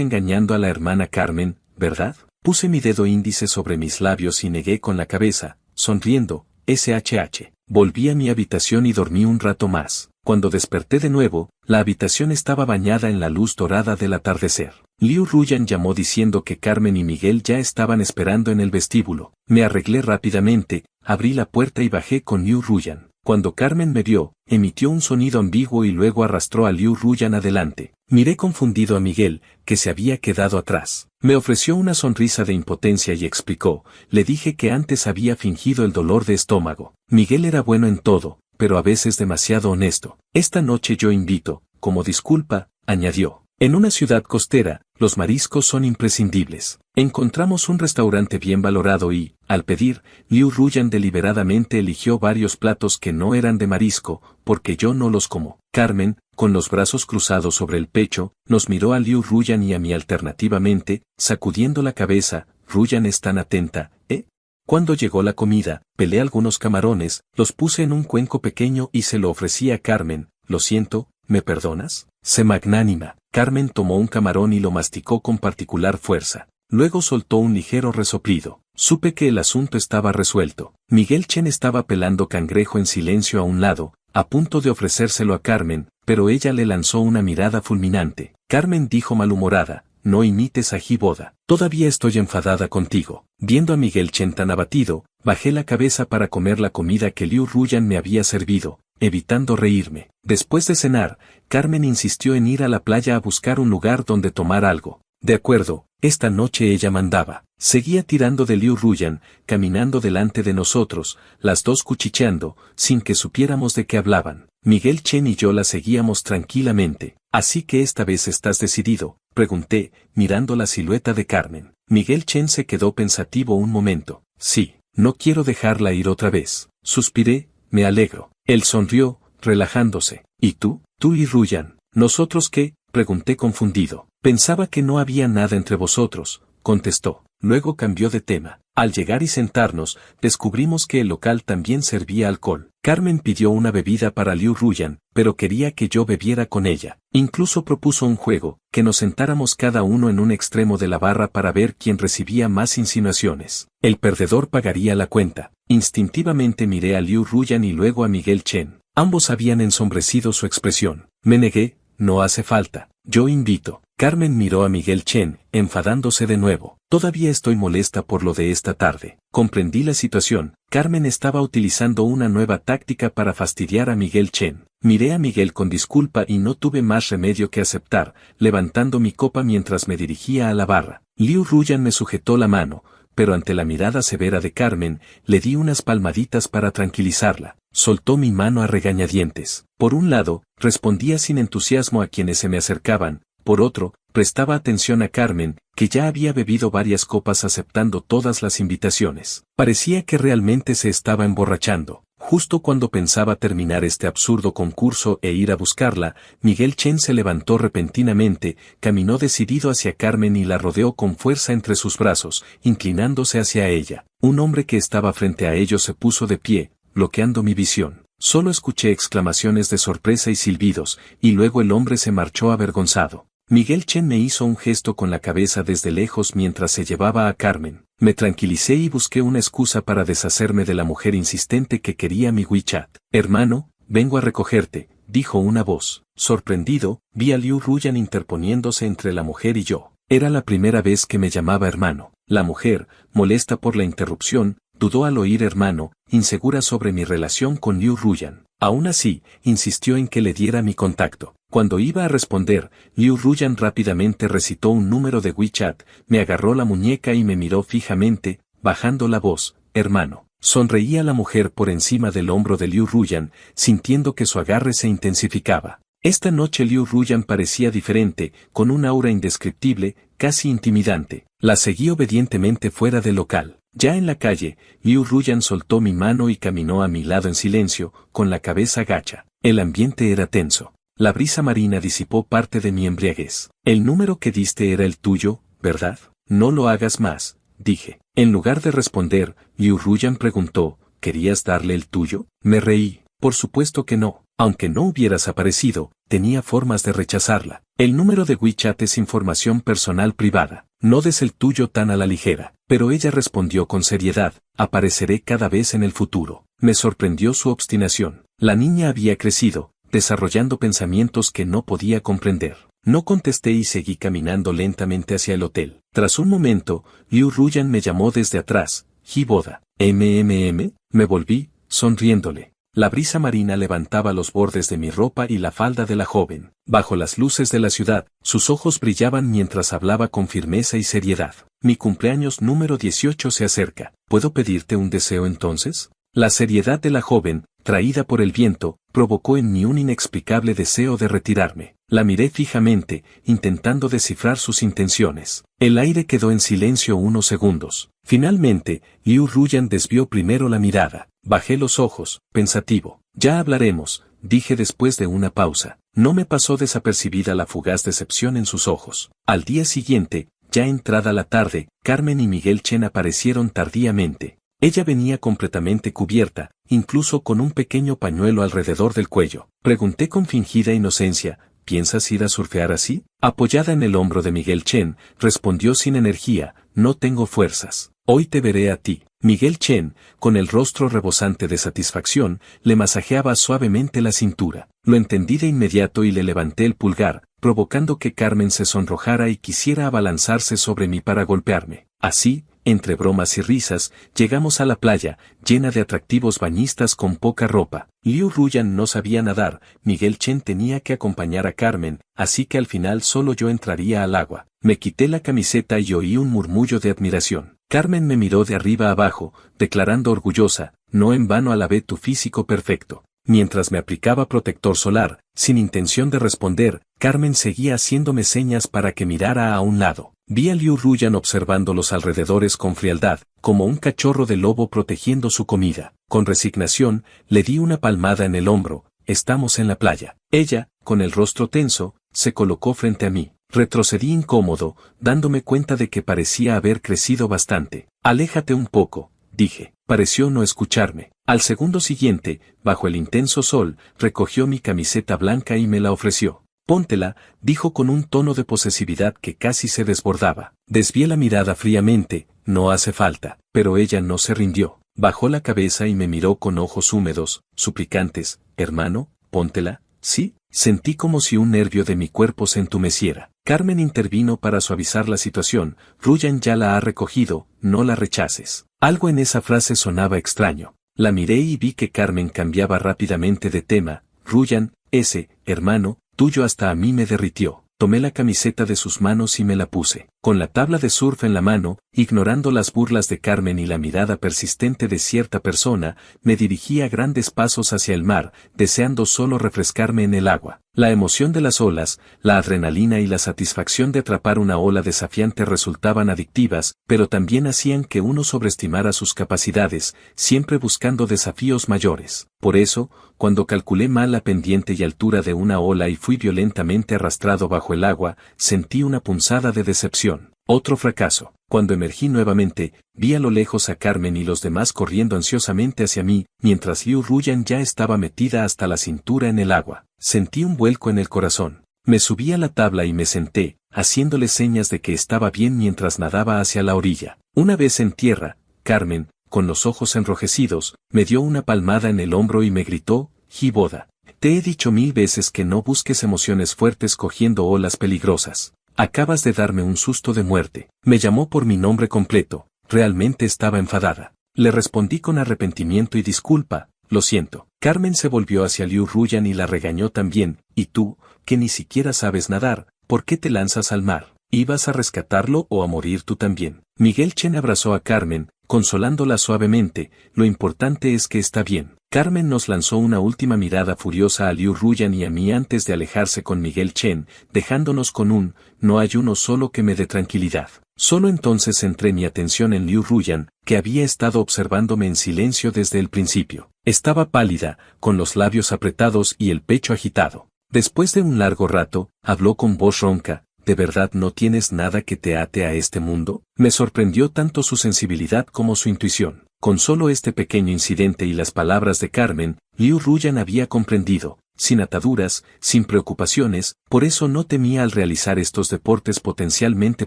engañando a la hermana Carmen, ¿verdad? Puse mi dedo índice sobre mis labios y negué con la cabeza, sonriendo, SHH. Volví a mi habitación y dormí un rato más. Cuando desperté de nuevo, la habitación estaba bañada en la luz dorada del atardecer. Liu Ruyan llamó diciendo que Carmen y Miguel ya estaban esperando en el vestíbulo. Me arreglé rápidamente, abrí la puerta y bajé con Liu Ruyan. Cuando Carmen me vio, emitió un sonido ambiguo y luego arrastró a Liu Ruyan adelante. Miré confundido a Miguel, que se había quedado atrás. Me ofreció una sonrisa de impotencia y explicó, le dije que antes había fingido el dolor de estómago. Miguel era bueno en todo, pero a veces demasiado honesto. Esta noche yo invito, como disculpa, añadió. En una ciudad costera, los mariscos son imprescindibles. Encontramos un restaurante bien valorado y, al pedir, Liu Ruyan deliberadamente eligió varios platos que no eran de marisco, porque yo no los como. Carmen, con los brazos cruzados sobre el pecho, nos miró a Liu Ruyan y a mí alternativamente, sacudiendo la cabeza. Ruyan es tan atenta, ¿eh? Cuando llegó la comida, pelé algunos camarones, los puse en un cuenco pequeño y se lo ofrecí a Carmen. Lo siento, ¿me perdonas? Sé magnánima. Carmen tomó un camarón y lo masticó con particular fuerza. Luego soltó un ligero resoplido. Supe que el asunto estaba resuelto. Miguel Chen estaba pelando cangrejo en silencio a un lado, a punto de ofrecérselo a Carmen, pero ella le lanzó una mirada fulminante. Carmen dijo malhumorada, no imites a Hiboda. Todavía estoy enfadada contigo. Viendo a Miguel Chen tan abatido, bajé la cabeza para comer la comida que Liu Ruyan me había servido, evitando reírme. Después de cenar, Carmen insistió en ir a la playa a buscar un lugar donde tomar algo. De acuerdo, esta noche ella mandaba. Seguía tirando de Liu Ruyan, caminando delante de nosotros, las dos cuchicheando, sin que supiéramos de qué hablaban. Miguel Chen y yo la seguíamos tranquilamente. ¿Así que esta vez estás decidido?, pregunté, mirando la silueta de Carmen. Miguel Chen se quedó pensativo un momento. Sí, no quiero dejarla ir otra vez. Suspiré, me alegro. Él sonrió, relajándose. ¿Y tú? ¿Tú y Ruyan? ¿Nosotros qué?, pregunté confundido. Pensaba que no había nada entre vosotros, contestó. Luego cambió de tema. Al llegar y sentarnos, descubrimos que el local también servía alcohol. Carmen pidió una bebida para Liu Ruyan, pero quería que yo bebiera con ella. Incluso propuso un juego, que nos sentáramos cada uno en un extremo de la barra para ver quién recibía más insinuaciones. El perdedor pagaría la cuenta. Instintivamente miré a Liu Ruyan y luego a Miguel Chen. Ambos habían ensombrecido su expresión. Me negué, no hace falta. Yo invito. Carmen miró a Miguel Chen, enfadándose de nuevo. Todavía estoy molesta por lo de esta tarde. Comprendí la situación. Carmen estaba utilizando una nueva táctica para fastidiar a Miguel Chen. Miré a Miguel con disculpa y no tuve más remedio que aceptar, levantando mi copa mientras me dirigía a la barra. Liu Ruyan me sujetó la mano, pero ante la mirada severa de Carmen, le di unas palmaditas para tranquilizarla. Soltó mi mano a regañadientes. Por un lado, respondía sin entusiasmo a quienes se me acercaban. Por otro, prestaba atención a Carmen, que ya había bebido varias copas aceptando todas las invitaciones. Parecía que realmente se estaba emborrachando. Justo cuando pensaba terminar este absurdo concurso e ir a buscarla, Miguel Chen se levantó repentinamente, caminó decidido hacia Carmen y la rodeó con fuerza entre sus brazos, inclinándose hacia ella. Un hombre que estaba frente a ellos se puso de pie, bloqueando mi visión. Solo escuché exclamaciones de sorpresa y silbidos, y luego el hombre se marchó avergonzado. Miguel Chen me hizo un gesto con la cabeza desde lejos mientras se llevaba a Carmen. Me tranquilicé y busqué una excusa para deshacerme de la mujer insistente que quería mi WeChat. Hermano, vengo a recogerte, dijo una voz. Sorprendido, vi a Liu Ruyan interponiéndose entre la mujer y yo. Era la primera vez que me llamaba hermano. La mujer, molesta por la interrupción, dudó al oír hermano, insegura sobre mi relación con Liu Ruyan. Aún así, insistió en que le diera mi contacto. Cuando iba a responder, Liu Ruyan rápidamente recitó un número de WeChat, me agarró la muñeca y me miró fijamente, bajando la voz. Hermano. Sonreía la mujer por encima del hombro de Liu Ruyan, sintiendo que su agarre se intensificaba. Esta noche Liu Ruyan parecía diferente, con un aura indescriptible, casi intimidante. La seguí obedientemente fuera del local. Ya en la calle, Liu Ruyan soltó mi mano y caminó a mi lado en silencio, con la cabeza gacha. El ambiente era tenso. La brisa marina disipó parte de mi embriaguez. El número que diste era el tuyo, ¿verdad? No lo hagas más, dije. En lugar de responder, Liu Ruyan preguntó, ¿querías darle el tuyo? Me reí. Por supuesto que no. Aunque no hubieras aparecido, tenía formas de rechazarla. El número de WeChat es información personal privada. No des el tuyo tan a la ligera. Pero ella respondió con seriedad, apareceré cada vez en el futuro. Me sorprendió su obstinación. La niña había crecido, desarrollando pensamientos que no podía comprender. No contesté y seguí caminando lentamente hacia el hotel. Tras un momento, Liu Ruyan me llamó desde atrás. Hiboda. Me volví, sonriéndole. La brisa marina levantaba los bordes de mi ropa y la falda de la joven. Bajo las luces de la ciudad, sus ojos brillaban mientras hablaba con firmeza y seriedad. Mi cumpleaños número 18 se acerca. ¿Puedo pedirte un deseo entonces? La seriedad de la joven, traída por el viento, provocó en mí un inexplicable deseo de retirarme. La miré fijamente, intentando descifrar sus intenciones. El aire quedó en silencio unos segundos. Finalmente, Liu Ruyan desvió primero la mirada. Bajé los ojos, pensativo. Ya hablaremos, dije después de una pausa. No me pasó desapercibida la fugaz decepción en sus ojos. Al día siguiente, ya entrada la tarde, Carmen y Miguel Chen aparecieron tardíamente. Ella venía completamente cubierta, incluso con un pequeño pañuelo alrededor del cuello. Pregunté con fingida inocencia, ¿piensas ir a surfear así? Apoyada en el hombro de Miguel Chen, respondió sin energía, no tengo fuerzas. Hoy te veré a ti. Miguel Chen, con el rostro rebosante de satisfacción, le masajeaba suavemente la cintura. Lo entendí de inmediato y le levanté el pulgar, provocando que Carmen se sonrojara y quisiera abalanzarse sobre mí para golpearme. Así, entre bromas y risas, llegamos a la playa, llena de atractivos bañistas con poca ropa. Liu Ruyan no sabía nadar, Miguel Chen tenía que acompañar a Carmen, así que al final solo yo entraría al agua. Me quité la camiseta y oí un murmullo de admiración. Carmen me miró de arriba abajo, declarando orgullosa, no en vano alabé tu físico perfecto. Mientras me aplicaba protector solar, sin intención de responder, Carmen seguía haciéndome señas para que mirara a un lado. Vi a Liu Ruyan observando los alrededores con frialdad, como un cachorro de lobo protegiendo su comida. Con resignación, le di una palmada en el hombro, estamos en la playa. Ella, con el rostro tenso, se colocó frente a mí. Retrocedí incómodo, dándome cuenta de que parecía haber crecido bastante. Aléjate un poco, dije. Pareció no escucharme. Al segundo siguiente, bajo el intenso sol, recogió mi camiseta blanca y me la ofreció. Póntela, dijo con un tono de posesividad que casi se desbordaba. Desvié la mirada fríamente, no hace falta, pero ella no se rindió. Bajó la cabeza y me miró con ojos húmedos, suplicantes. Hermano, póntela, ¿sí? Sentí como si un nervio de mi cuerpo se entumeciera. Carmen intervino para suavizar la situación. Ruyan ya la ha recogido, no la rechaces. Algo en esa frase sonaba extraño. La miré y vi que Carmen cambiaba rápidamente de tema. Ruyan, ese, hermano, tuyo hasta a mí me derritió. Tomé la camiseta de sus manos y me la puse. Con la tabla de surf en la mano, ignorando las burlas de Carmen y la mirada persistente de cierta persona, me dirigí a grandes pasos hacia el mar, deseando solo refrescarme en el agua. La emoción de las olas, la adrenalina y la satisfacción de atrapar una ola desafiante resultaban adictivas, pero también hacían que uno sobreestimara sus capacidades, siempre buscando desafíos mayores. Por eso, cuando calculé mal la pendiente y altura de una ola y fui violentamente arrastrado bajo el agua, sentí una punzada de decepción. Otro fracaso. Cuando emergí nuevamente, vi a lo lejos a Carmen y los demás corriendo ansiosamente hacia mí, mientras Liu Ruyan ya estaba metida hasta la cintura en el agua. Sentí un vuelco en el corazón. Me subí a la tabla y me senté, haciéndole señas de que estaba bien mientras nadaba hacia la orilla. Una vez en tierra, Carmen, con los ojos enrojecidos, me dio una palmada en el hombro y me gritó, Jiboda, te he dicho 1000 veces que no busques emociones fuertes cogiendo olas peligrosas. Acabas de darme un susto de muerte. Me llamó por mi nombre completo. Realmente estaba enfadada. Le respondí con arrepentimiento y disculpa. Lo siento. Carmen se volvió hacia Liu Ruyan y la regañó también. Y tú, que ni siquiera sabes nadar, ¿por qué te lanzas al mar? ¿Ibas a rescatarlo o a morir tú también? Miguel Chen abrazó a Carmen, consolándola suavemente. Lo importante es que está bien. Carmen nos lanzó una última mirada furiosa a Liu Ruyan y a mí antes de alejarse con Miguel Chen, dejándonos con un, no hay uno solo que me dé tranquilidad. Solo entonces centré mi atención en Liu Ruyan, que había estado observándome en silencio desde el principio. Estaba pálida, con los labios apretados y el pecho agitado. Después de un largo rato, habló con voz ronca. ¿De verdad no tienes nada que te ate a este mundo? Me sorprendió tanto su sensibilidad como su intuición. Con solo este pequeño incidente y las palabras de Carmen, Liu Ruyan había comprendido, sin ataduras, sin preocupaciones, por eso no temía al realizar estos deportes potencialmente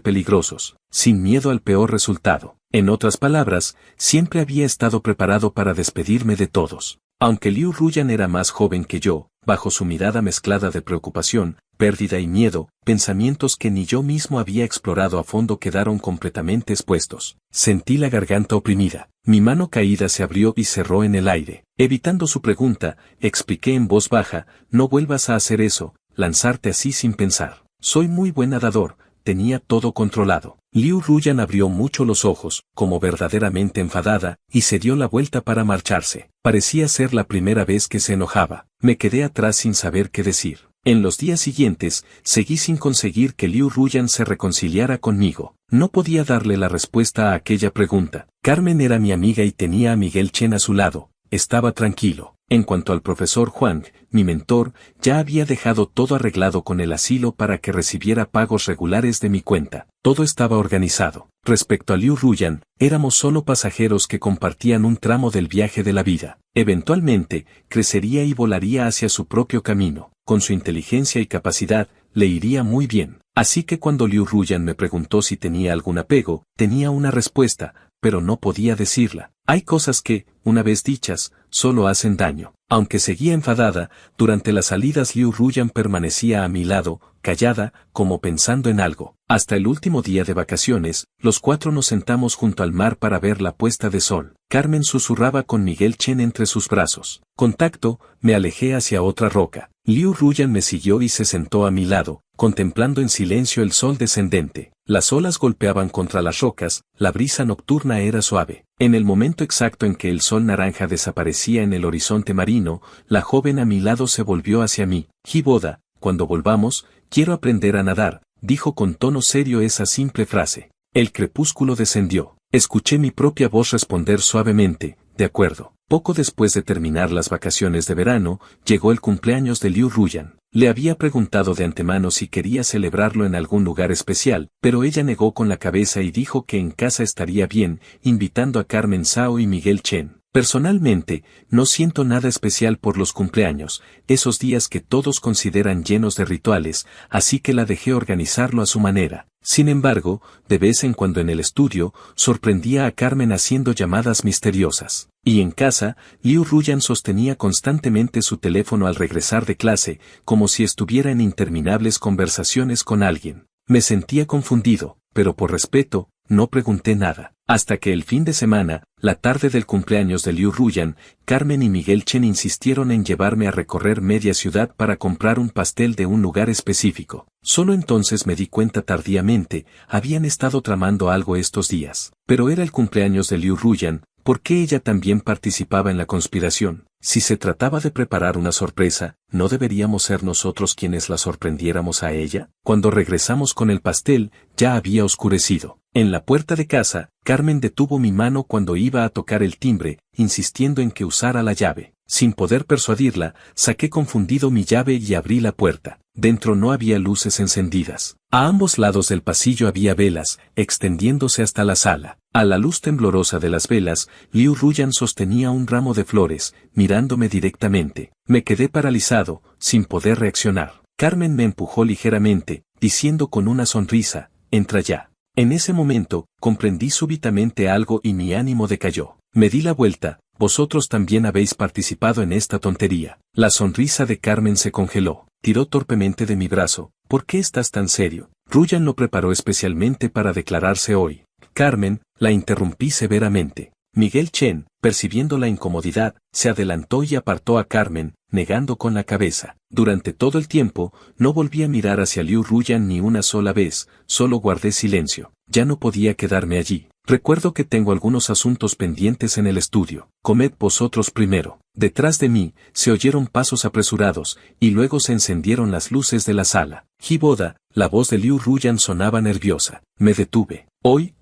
peligrosos, sin miedo al peor resultado. En otras palabras, siempre había estado preparado para despedirme de todos. Aunque Liu Ruyan era más joven que yo, bajo su mirada mezclada de preocupación, pérdida y miedo, pensamientos que ni yo mismo había explorado a fondo quedaron completamente expuestos. Sentí la garganta oprimida. Mi mano caída se abrió y cerró en el aire. Evitando su pregunta, expliqué en voz baja, no vuelvas a hacer eso, lanzarte así sin pensar. Soy muy buen nadador, tenía todo controlado. Liu Ruyan abrió mucho los ojos, como verdaderamente enfadada, y se dio la vuelta para marcharse. Parecía ser la primera vez que se enojaba. Me quedé atrás sin saber qué decir. En los días siguientes, seguí sin conseguir que Liu Ruyan se reconciliara conmigo. No podía darle la respuesta a aquella pregunta. Carmen era mi amiga y tenía a Miguel Chen a su lado. Estaba tranquilo. En cuanto al profesor Huang, mi mentor, ya había dejado todo arreglado con el asilo para que recibiera pagos regulares de mi cuenta. Todo estaba organizado. Respecto a Liu Ruyan, éramos solo pasajeros que compartían un tramo del viaje de la vida. Eventualmente, crecería y volaría hacia su propio camino. Con su inteligencia y capacidad, le iría muy bien. Así que cuando Liu Ruyan me preguntó si tenía algún apego, tenía una respuesta, pero no podía decirla. Hay cosas que, una vez dichas, solo hacen daño. Aunque seguía enfadada, durante las salidas Liu Ruyan permanecía a mi lado, callada, como pensando en algo. Hasta el último día de vacaciones, los 4 nos sentamos junto al mar para ver la puesta de sol. Carmen susurraba con Miguel Chen entre sus brazos. Contacto, me alejé hacia otra roca. Liu Ruyan me siguió y se sentó a mi lado, contemplando en silencio el sol descendente. Las olas golpeaban contra las rocas, la brisa nocturna era suave. En el momento exacto en que el sol naranja desaparecía en el horizonte marino, la joven a mi lado se volvió hacia mí. Hiboda, cuando volvamos, quiero aprender a nadar, dijo con tono serio esa simple frase. El crepúsculo descendió. Escuché mi propia voz responder suavemente, de acuerdo. Poco después de terminar las vacaciones de verano, llegó el cumpleaños de Liu Ruyan. Le había preguntado de antemano si quería celebrarlo en algún lugar especial, pero ella negó con la cabeza y dijo que en casa estaría bien, invitando a Carmen Sao y Miguel Chen. Personalmente, no siento nada especial por los cumpleaños, esos días que todos consideran llenos de rituales, así que la dejé organizarlo a su manera. Sin embargo, de vez en cuando en el estudio, sorprendía a Carmen haciendo llamadas misteriosas. Y en casa, Liu Ruyan sostenía constantemente su teléfono al regresar de clase, como si estuviera en interminables conversaciones con alguien. Me sentía confundido, pero por respeto, no pregunté nada. Hasta que el fin de semana, la tarde del cumpleaños de Liu Ruyan, Carmen y Miguel Chen insistieron en llevarme a recorrer media ciudad para comprar un pastel de un lugar específico. Solo entonces me di cuenta tardíamente, habían estado tramando algo estos días. Pero era el cumpleaños de Liu Ruyan, ¿por qué ella también participaba en la conspiración? Si se trataba de preparar una sorpresa, ¿no deberíamos ser nosotros quienes la sorprendiéramos a ella? Cuando regresamos con el pastel, ya había oscurecido. En la puerta de casa, Carmen detuvo mi mano cuando iba a tocar el timbre, insistiendo en que usara la llave. Sin poder persuadirla, saqué confundido mi llave y abrí la puerta. Dentro no había luces encendidas. A ambos lados del pasillo había velas, extendiéndose hasta la sala. A la luz temblorosa de las velas, Liu Ruyan sostenía un ramo de flores, mirándome directamente. Me quedé paralizado, sin poder reaccionar. Carmen me empujó ligeramente, diciendo con una sonrisa, entra ya. En ese momento, comprendí súbitamente algo y mi ánimo decayó. Me di la vuelta, vosotros también habéis participado en esta tontería. La sonrisa de Carmen se congeló, tiró torpemente de mi brazo. ¿Por qué estás tan serio? Ruyan lo preparó especialmente para declararse hoy. Carmen, la interrumpí severamente. Miguel Chen, percibiendo la incomodidad, se adelantó y apartó a Carmen, negando con la cabeza. Durante todo el tiempo, no volví a mirar hacia Liu Ruyan ni una sola vez, solo guardé silencio. Ya no podía quedarme allí. Recuerdo que tengo algunos asuntos pendientes en el estudio. Comed vosotros primero. Detrás de mí, se oyeron pasos apresurados, y luego se encendieron las luces de la sala. Hiboda, la voz de Liu Ruyan sonaba nerviosa. Me detuve. Hoy,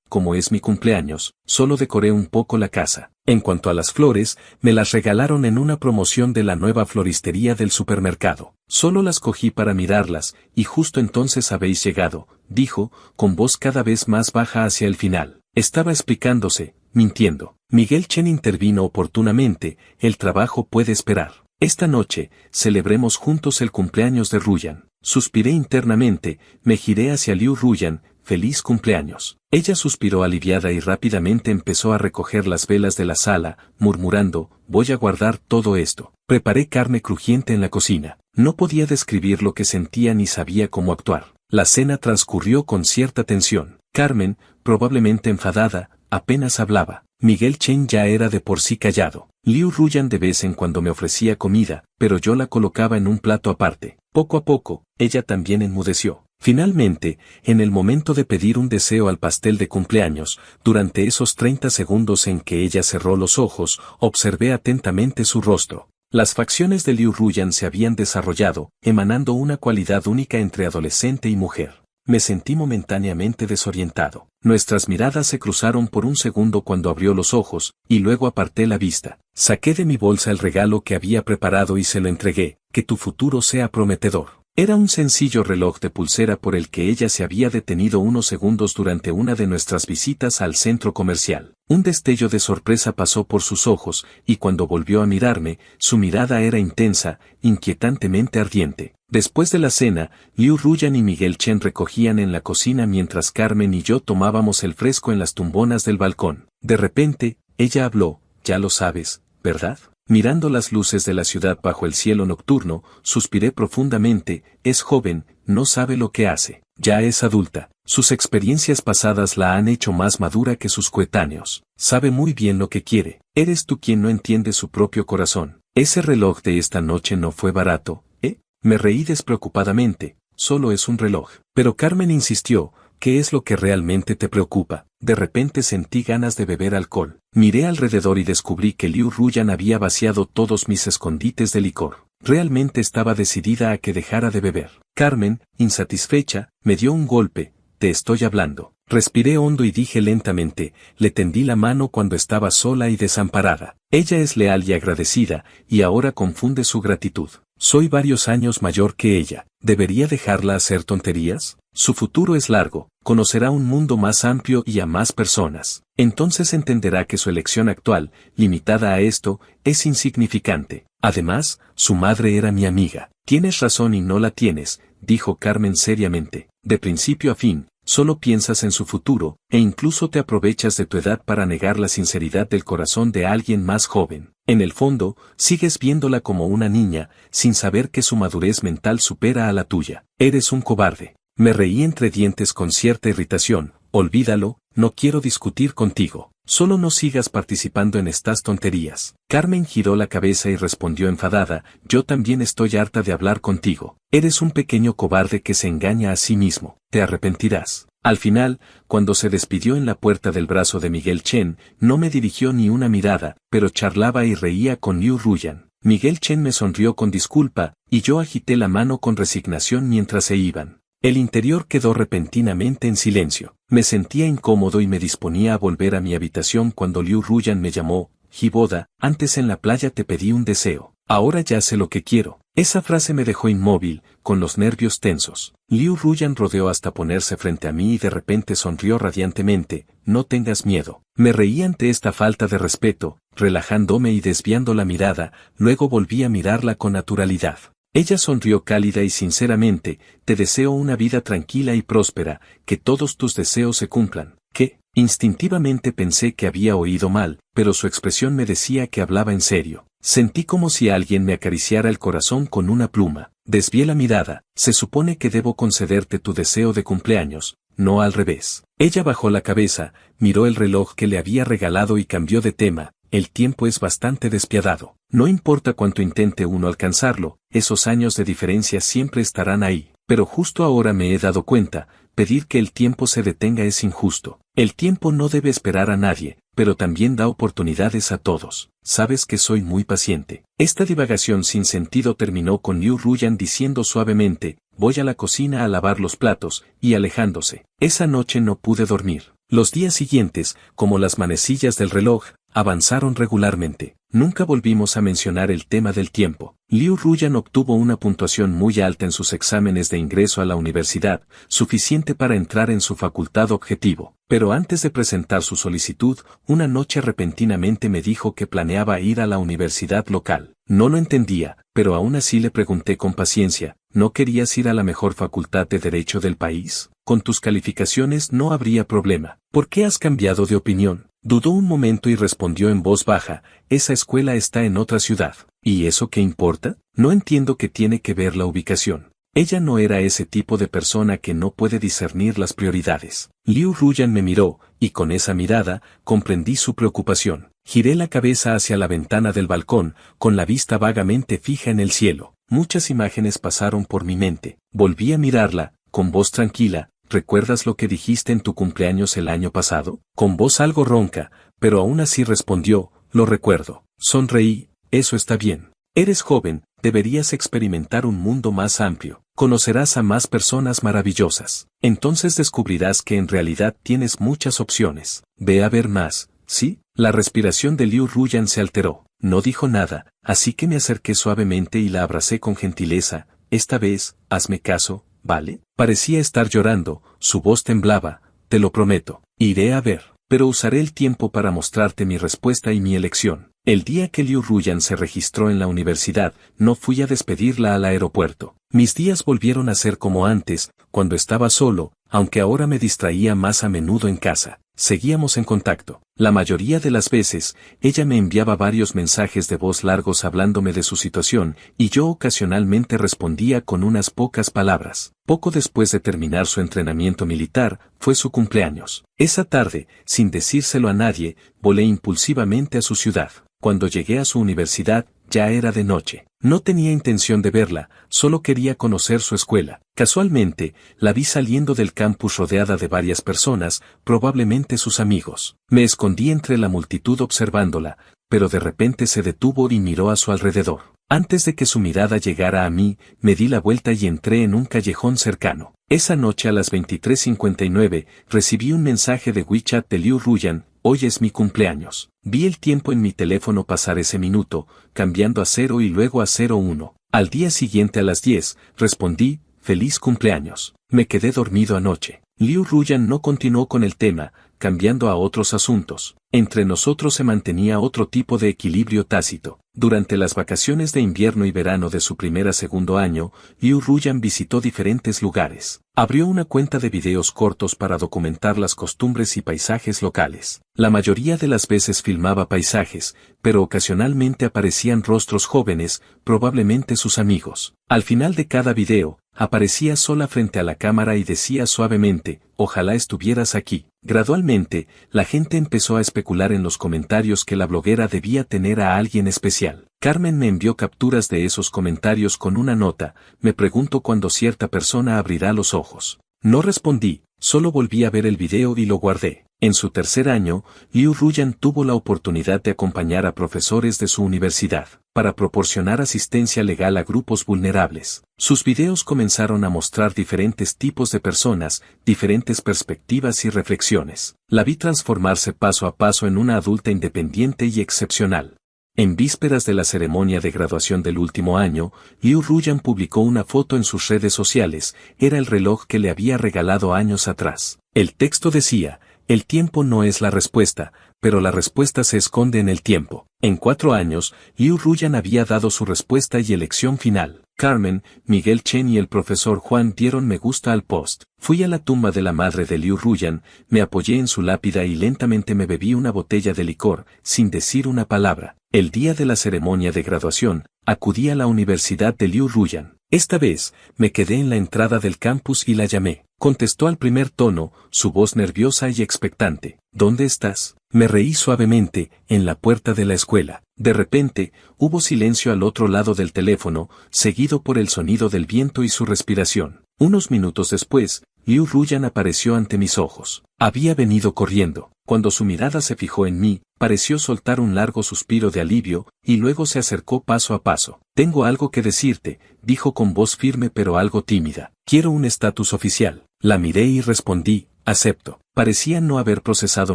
como es mi cumpleaños, solo decoré un poco la casa. En cuanto a las flores, me las regalaron en una promoción de la nueva floristería del supermercado. Solo las cogí para mirarlas, y justo entonces habéis llegado, dijo, con voz cada vez más baja hacia el final. Estaba explicándose, mintiendo. Miguel Chen intervino oportunamente, el trabajo puede esperar. Esta noche, celebremos juntos el cumpleaños de Ruyan. Suspiré internamente, me giré hacia Liu Ruyan, feliz cumpleaños. Ella suspiró aliviada y rápidamente empezó a recoger las velas de la sala, murmurando, voy a guardar todo esto. Preparé carne crujiente en la cocina. No podía describir lo que sentía ni sabía cómo actuar. La cena transcurrió con cierta tensión. Carmen, probablemente enfadada, apenas hablaba. Miguel Chen ya era de por sí callado. Liu Ruyan de vez en cuando me ofrecía comida, pero yo la colocaba en un plato aparte. Poco a poco, ella también enmudeció. Finalmente, en el momento de pedir un deseo al pastel de cumpleaños, durante esos 30 segundos en que ella cerró los ojos, observé atentamente su rostro. Las facciones de Liu Ruyan se habían desarrollado, emanando una cualidad única entre adolescente y mujer. Me sentí momentáneamente desorientado. Nuestras miradas se cruzaron por un segundo cuando abrió los ojos, y luego aparté la vista. Saqué de mi bolsa el regalo que había preparado y se lo entregué. Que tu futuro sea prometedor. Era un sencillo reloj de pulsera por el que ella se había detenido unos segundos durante una de nuestras visitas al centro comercial. Un destello de sorpresa pasó por sus ojos, y cuando volvió a mirarme, su mirada era intensa, inquietantemente ardiente. Después de la cena, Liu Ruyan y Miguel Chen recogían en la cocina mientras Carmen y yo tomábamos el fresco en las tumbonas del balcón. De repente, ella habló, ya lo sabes, ¿verdad? Mirando las luces de la ciudad bajo el cielo nocturno, suspiré profundamente, es joven, no sabe lo que hace. Ya es adulta. Sus experiencias pasadas la han hecho más madura que sus coetáneos. Sabe muy bien lo que quiere. Eres tú quien no entiende su propio corazón. Ese reloj de esta noche no fue barato, ¿eh? Me reí despreocupadamente. Solo es un reloj. Pero Carmen insistió. ¿Qué es lo que realmente te preocupa? De repente sentí ganas de beber alcohol. Miré alrededor y descubrí que Liu Ruyan había vaciado todos mis escondites de licor. Realmente estaba decidida a que dejara de beber. Carmen, insatisfecha, me dio un golpe. Te estoy hablando. Respiré hondo y dije lentamente, le tendí la mano cuando estaba sola y desamparada. Ella es leal y agradecida, y ahora confunde su gratitud. Soy varios años mayor que ella. ¿Debería dejarla hacer tonterías? Su futuro es largo, conocerá un mundo más amplio y a más personas. Entonces entenderá que su elección actual, limitada a esto, es insignificante. Además, su madre era mi amiga. Tienes razón y no la tienes, dijo Carmen seriamente. De principio a fin, solo piensas en su futuro, e incluso te aprovechas de tu edad para negar la sinceridad del corazón de alguien más joven. En el fondo, sigues viéndola como una niña, sin saber que su madurez mental supera a la tuya. Eres un cobarde. Me reí entre dientes con cierta irritación. Olvídalo, no quiero discutir contigo. Solo no sigas participando en estas tonterías. Carmen giró la cabeza y respondió enfadada, yo también estoy harta de hablar contigo. Eres un pequeño cobarde que se engaña a sí mismo. Te arrepentirás. Al final, cuando se despidió en la puerta del brazo de Miguel Chen, no me dirigió ni una mirada, pero charlaba y reía con Liu Ruyan. Miguel Chen me sonrió con disculpa, y yo agité la mano con resignación mientras se iban. El interior quedó repentinamente en silencio. Me sentía incómodo y me disponía a volver a mi habitación cuando Liu Ruyan me llamó, Jiboda, antes en la playa te pedí un deseo. Ahora ya sé lo que quiero. Esa frase me dejó inmóvil, con los nervios tensos. Liu Ruyan rodeó hasta ponerse frente a mí y de repente sonrió radiantemente, no tengas miedo. Me reí ante esta falta de respeto, relajándome y desviando la mirada, luego volví a mirarla con naturalidad. Ella sonrió cálida y sinceramente, te deseo una vida tranquila y próspera, que todos tus deseos se cumplan. ¿Qué? Instintivamente pensé que había oído mal, pero su expresión me decía que hablaba en serio. Sentí como si alguien me acariciara el corazón con una pluma. Desvié la mirada, se supone que debo concederte tu deseo de cumpleaños, no al revés. Ella bajó la cabeza, miró el reloj que le había regalado y cambió de tema. El tiempo es bastante despiadado. No importa cuánto intente uno alcanzarlo, esos años de diferencia siempre estarán ahí. Pero justo ahora me he dado cuenta, pedir que el tiempo se detenga es injusto. El tiempo no debe esperar a nadie, pero también da oportunidades a todos. Sabes que soy muy paciente. Esta divagación sin sentido terminó con Liu Ruyan diciendo suavemente, voy a la cocina a lavar los platos, y alejándose. Esa noche no pude dormir. Los días siguientes, como las manecillas del reloj, avanzaron regularmente. Nunca volvimos a mencionar el tema del tiempo. Liu Ruyan obtuvo una puntuación muy alta en sus exámenes de ingreso a la universidad, suficiente para entrar en su facultad objetivo. Pero antes de presentar su solicitud, una noche repentinamente me dijo que planeaba ir a la universidad local. No lo entendía, pero aún así le pregunté con paciencia, ¿no querías ir a la mejor facultad de Derecho del país? Con tus calificaciones no habría problema. ¿Por qué has cambiado de opinión? Dudó un momento y respondió en voz baja, esa escuela está en otra ciudad. ¿Y eso qué importa? No entiendo qué tiene que ver la ubicación. Ella no era ese tipo de persona que no puede discernir las prioridades. Liu Ruyan me miró, y con esa mirada, comprendí su preocupación. Giré la cabeza hacia la ventana del balcón, con la vista vagamente fija en el cielo. Muchas imágenes pasaron por mi mente. Volví a mirarla, con voz tranquila. ¿Recuerdas lo que dijiste en tu cumpleaños el año pasado? Con voz algo ronca, pero aún así respondió, lo recuerdo. Sonreí, eso está bien. Eres joven, deberías experimentar un mundo más amplio. Conocerás a más personas maravillosas. Entonces descubrirás que en realidad tienes muchas opciones. Ve a ver más, ¿sí? La respiración de Liu Ruyan se alteró. No dijo nada, así que me acerqué suavemente y la abracé con gentileza. Esta vez, hazme caso, ¿vale? Parecía estar llorando, su voz temblaba, te lo prometo. Iré a ver, pero usaré el tiempo para mostrarte mi respuesta y mi elección. El día que Liu Ruyan se registró en la universidad, no fui a despedirla al aeropuerto. Mis días volvieron a ser como antes, cuando estaba solo, aunque ahora me distraía más a menudo en casa. Seguíamos en contacto. La mayoría de las veces, ella me enviaba varios mensajes de voz largos hablándome de su situación, y yo ocasionalmente respondía con unas pocas palabras. Poco después de terminar su entrenamiento militar, fue su cumpleaños. Esa tarde, sin decírselo a nadie, volé impulsivamente a su ciudad. Cuando llegué a su universidad, ya era de noche. No tenía intención de verla, solo quería conocer su escuela. Casualmente, la vi saliendo del campus rodeada de varias personas, probablemente sus amigos. Me escondí entre la multitud observándola, pero de repente se detuvo y miró a su alrededor. Antes de que su mirada llegara a mí, me di la vuelta y entré en un callejón cercano. Esa noche a las 23:59, recibí un mensaje de WeChat de Liu Ruyan: hoy es mi cumpleaños. Vi el tiempo en mi teléfono pasar ese minuto, cambiando a 0 y luego a 01. Al día siguiente a las 10, respondí: feliz cumpleaños. Me quedé dormido anoche. Liu Ruyan no continuó con el tema, cambiando a otros asuntos. Entre nosotros se mantenía otro tipo de equilibrio tácito. Durante las vacaciones de invierno y verano de su segundo año, Liu Ruyan visitó diferentes lugares. Abrió una cuenta de videos cortos para documentar las costumbres y paisajes locales. La mayoría de las veces filmaba paisajes, pero ocasionalmente aparecían rostros jóvenes, probablemente sus amigos. Al final de cada video, aparecía sola frente a la cámara y decía suavemente: ojalá estuvieras aquí. Gradualmente, la gente empezó a especular en los comentarios que la bloguera debía tener a alguien especial. Carmen me envió capturas de esos comentarios con una nota: me pregunto cuándo cierta persona abrirá los ojos. No respondí, solo volví a ver el video y lo guardé. En su tercer año, Liu Ruyan tuvo la oportunidad de acompañar a profesores de su universidad para proporcionar asistencia legal a grupos vulnerables. Sus videos comenzaron a mostrar diferentes tipos de personas, diferentes perspectivas y reflexiones. La vi transformarse paso a paso en una adulta independiente y excepcional. En vísperas de la ceremonia de graduación del último año, Liu Ruyan publicó una foto en sus redes sociales. Era el reloj que le había regalado años atrás. El texto decía: el tiempo no es la respuesta, pero la respuesta se esconde en el tiempo. En 4 años, Liu Ruyan había dado su respuesta y elección final. Carmen, Miguel Chen y el profesor Juan dieron me gusta al post. Fui a la tumba de la madre de Liu Ruyan, me apoyé en su lápida y lentamente me bebí una botella de licor, sin decir una palabra. El día de la ceremonia de graduación, acudí a la universidad de Liu Ruyan. Esta vez, me quedé en la entrada del campus y la llamé. Contestó al primer tono, su voz nerviosa y expectante. ¿Dónde estás? Me reí suavemente, en la puerta de la escuela. De repente, hubo silencio al otro lado del teléfono, seguido por el sonido del viento y su respiración. Unos minutos después, Liu Ruyan apareció ante mis ojos. Había venido corriendo. Cuando su mirada se fijó en mí, pareció soltar un largo suspiro de alivio, y luego se acercó paso a paso. Tengo algo que decirte, dijo con voz firme pero algo tímida. Quiero un estatus oficial. La miré y respondí: acepto. Parecía no haber procesado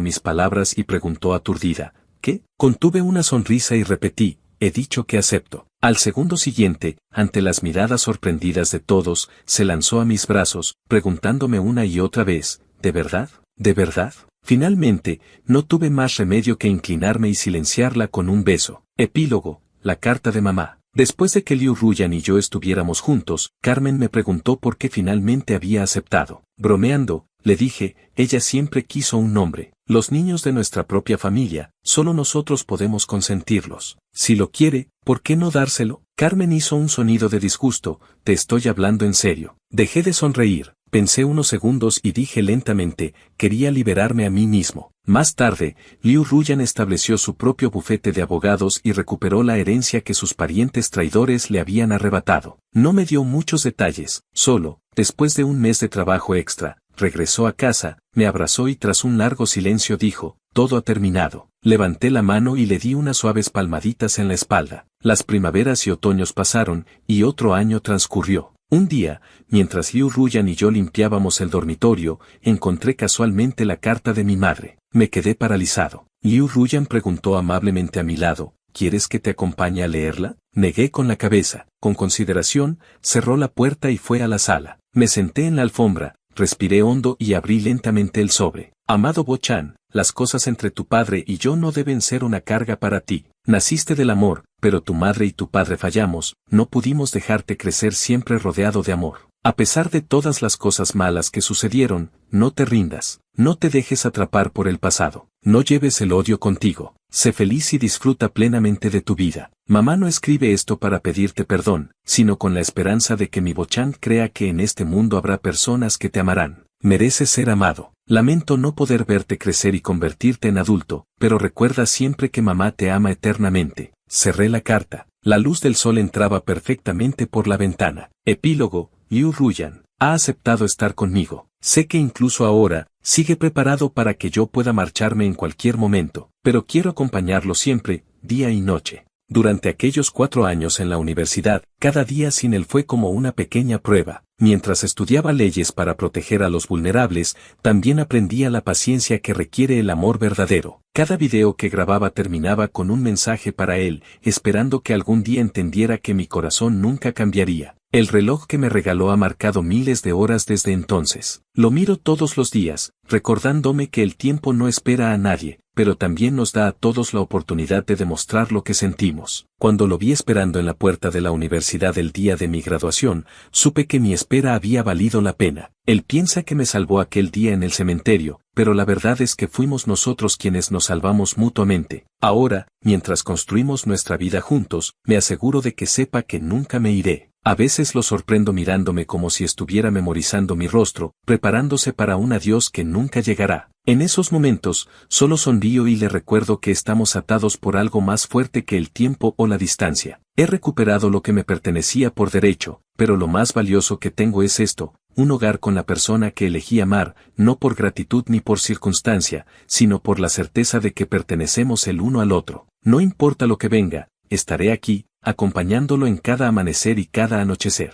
mis palabras y preguntó aturdida: ¿qué? Contuve una sonrisa y repetí: he dicho que acepto. Al segundo siguiente, ante las miradas sorprendidas de todos, se lanzó a mis brazos, preguntándome una y otra vez: ¿de verdad? ¿De verdad? Finalmente, no tuve más remedio que inclinarme y silenciarla con un beso. Epílogo: la carta de mamá. Después de que Liu Ruyan y yo estuviéramos juntos, Carmen me preguntó por qué finalmente había aceptado. Bromeando, le dije: ella siempre quiso un nombre. Los niños de nuestra propia familia, solo nosotros podemos consentirlos. Si lo quiere, ¿por qué no dárselo? Carmen hizo un sonido de disgusto: te estoy hablando en serio. Dejé de sonreír. Pensé unos segundos y dije lentamente: quería liberarme a mí mismo. Más tarde, Liu Ruyan estableció su propio bufete de abogados y recuperó la herencia que sus parientes traidores le habían arrebatado. No me dio muchos detalles, solo, después de un mes de trabajo extra, regresó a casa, me abrazó y tras un largo silencio dijo: todo ha terminado. Levanté la mano y le di unas suaves palmaditas en la espalda. Las primaveras y otoños pasaron, y otro año transcurrió. Un día, mientras Liu Ruyan y yo limpiábamos el dormitorio, encontré casualmente la carta de mi madre. Me quedé paralizado. Liu Ruyan preguntó amablemente a mi lado: ¿quieres que te acompañe a leerla? Negué con la cabeza. Con consideración, cerró la puerta y fue a la sala. Me senté en la alfombra, respiré hondo y abrí lentamente el sobre. Amado Bo-chan, las cosas entre tu padre y yo no deben ser una carga para ti. Naciste del amor, pero tu madre y tu padre fallamos, no pudimos dejarte crecer siempre rodeado de amor. A pesar de todas las cosas malas que sucedieron, no te rindas, no te dejes atrapar por el pasado, no lleves el odio contigo, sé feliz y disfruta plenamente de tu vida. Mamá no escribe esto para pedirte perdón, sino con la esperanza de que mi Bochan crea que en este mundo habrá personas que te amarán. Mereces ser amado. Lamento no poder verte crecer y convertirte en adulto, pero recuerda siempre que mamá te ama eternamente. Cerré la carta. La luz del sol entraba perfectamente por la ventana. Epílogo. Yu Ruyan ha aceptado estar conmigo. Sé que incluso ahora, sigue preparado para que yo pueda marcharme en cualquier momento, pero quiero acompañarlo siempre, día y noche. Durante aquellos 4 años en la universidad, cada día sin él fue como una pequeña prueba. Mientras estudiaba leyes para proteger a los vulnerables, también aprendía la paciencia que requiere el amor verdadero. Cada video que grababa terminaba con un mensaje para él, esperando que algún día entendiera que mi corazón nunca cambiaría. El reloj que me regaló ha marcado miles de horas desde entonces. Lo miro todos los días, recordándome que el tiempo no espera a nadie, pero también nos da a todos la oportunidad de demostrar lo que sentimos. Cuando lo vi esperando en la puerta de la universidad el día de mi graduación, supe que mi espera había valido la pena. Él piensa que me salvó aquel día en el cementerio, pero la verdad es que fuimos nosotros quienes nos salvamos mutuamente. Ahora, mientras construimos nuestra vida juntos, me aseguro de que sepa que nunca me iré. A veces lo sorprendo mirándome como si estuviera memorizando mi rostro, preparándose para un adiós que nunca llegará. En esos momentos, solo sonrío y le recuerdo que estamos atados por algo más fuerte que el tiempo o la distancia. He recuperado lo que me pertenecía por derecho, pero lo más valioso que tengo es esto, un hogar con la persona que elegí amar, no por gratitud ni por circunstancia, sino por la certeza de que pertenecemos el uno al otro. No importa lo que venga, estaré aquí, acompañándolo en cada amanecer y cada anochecer.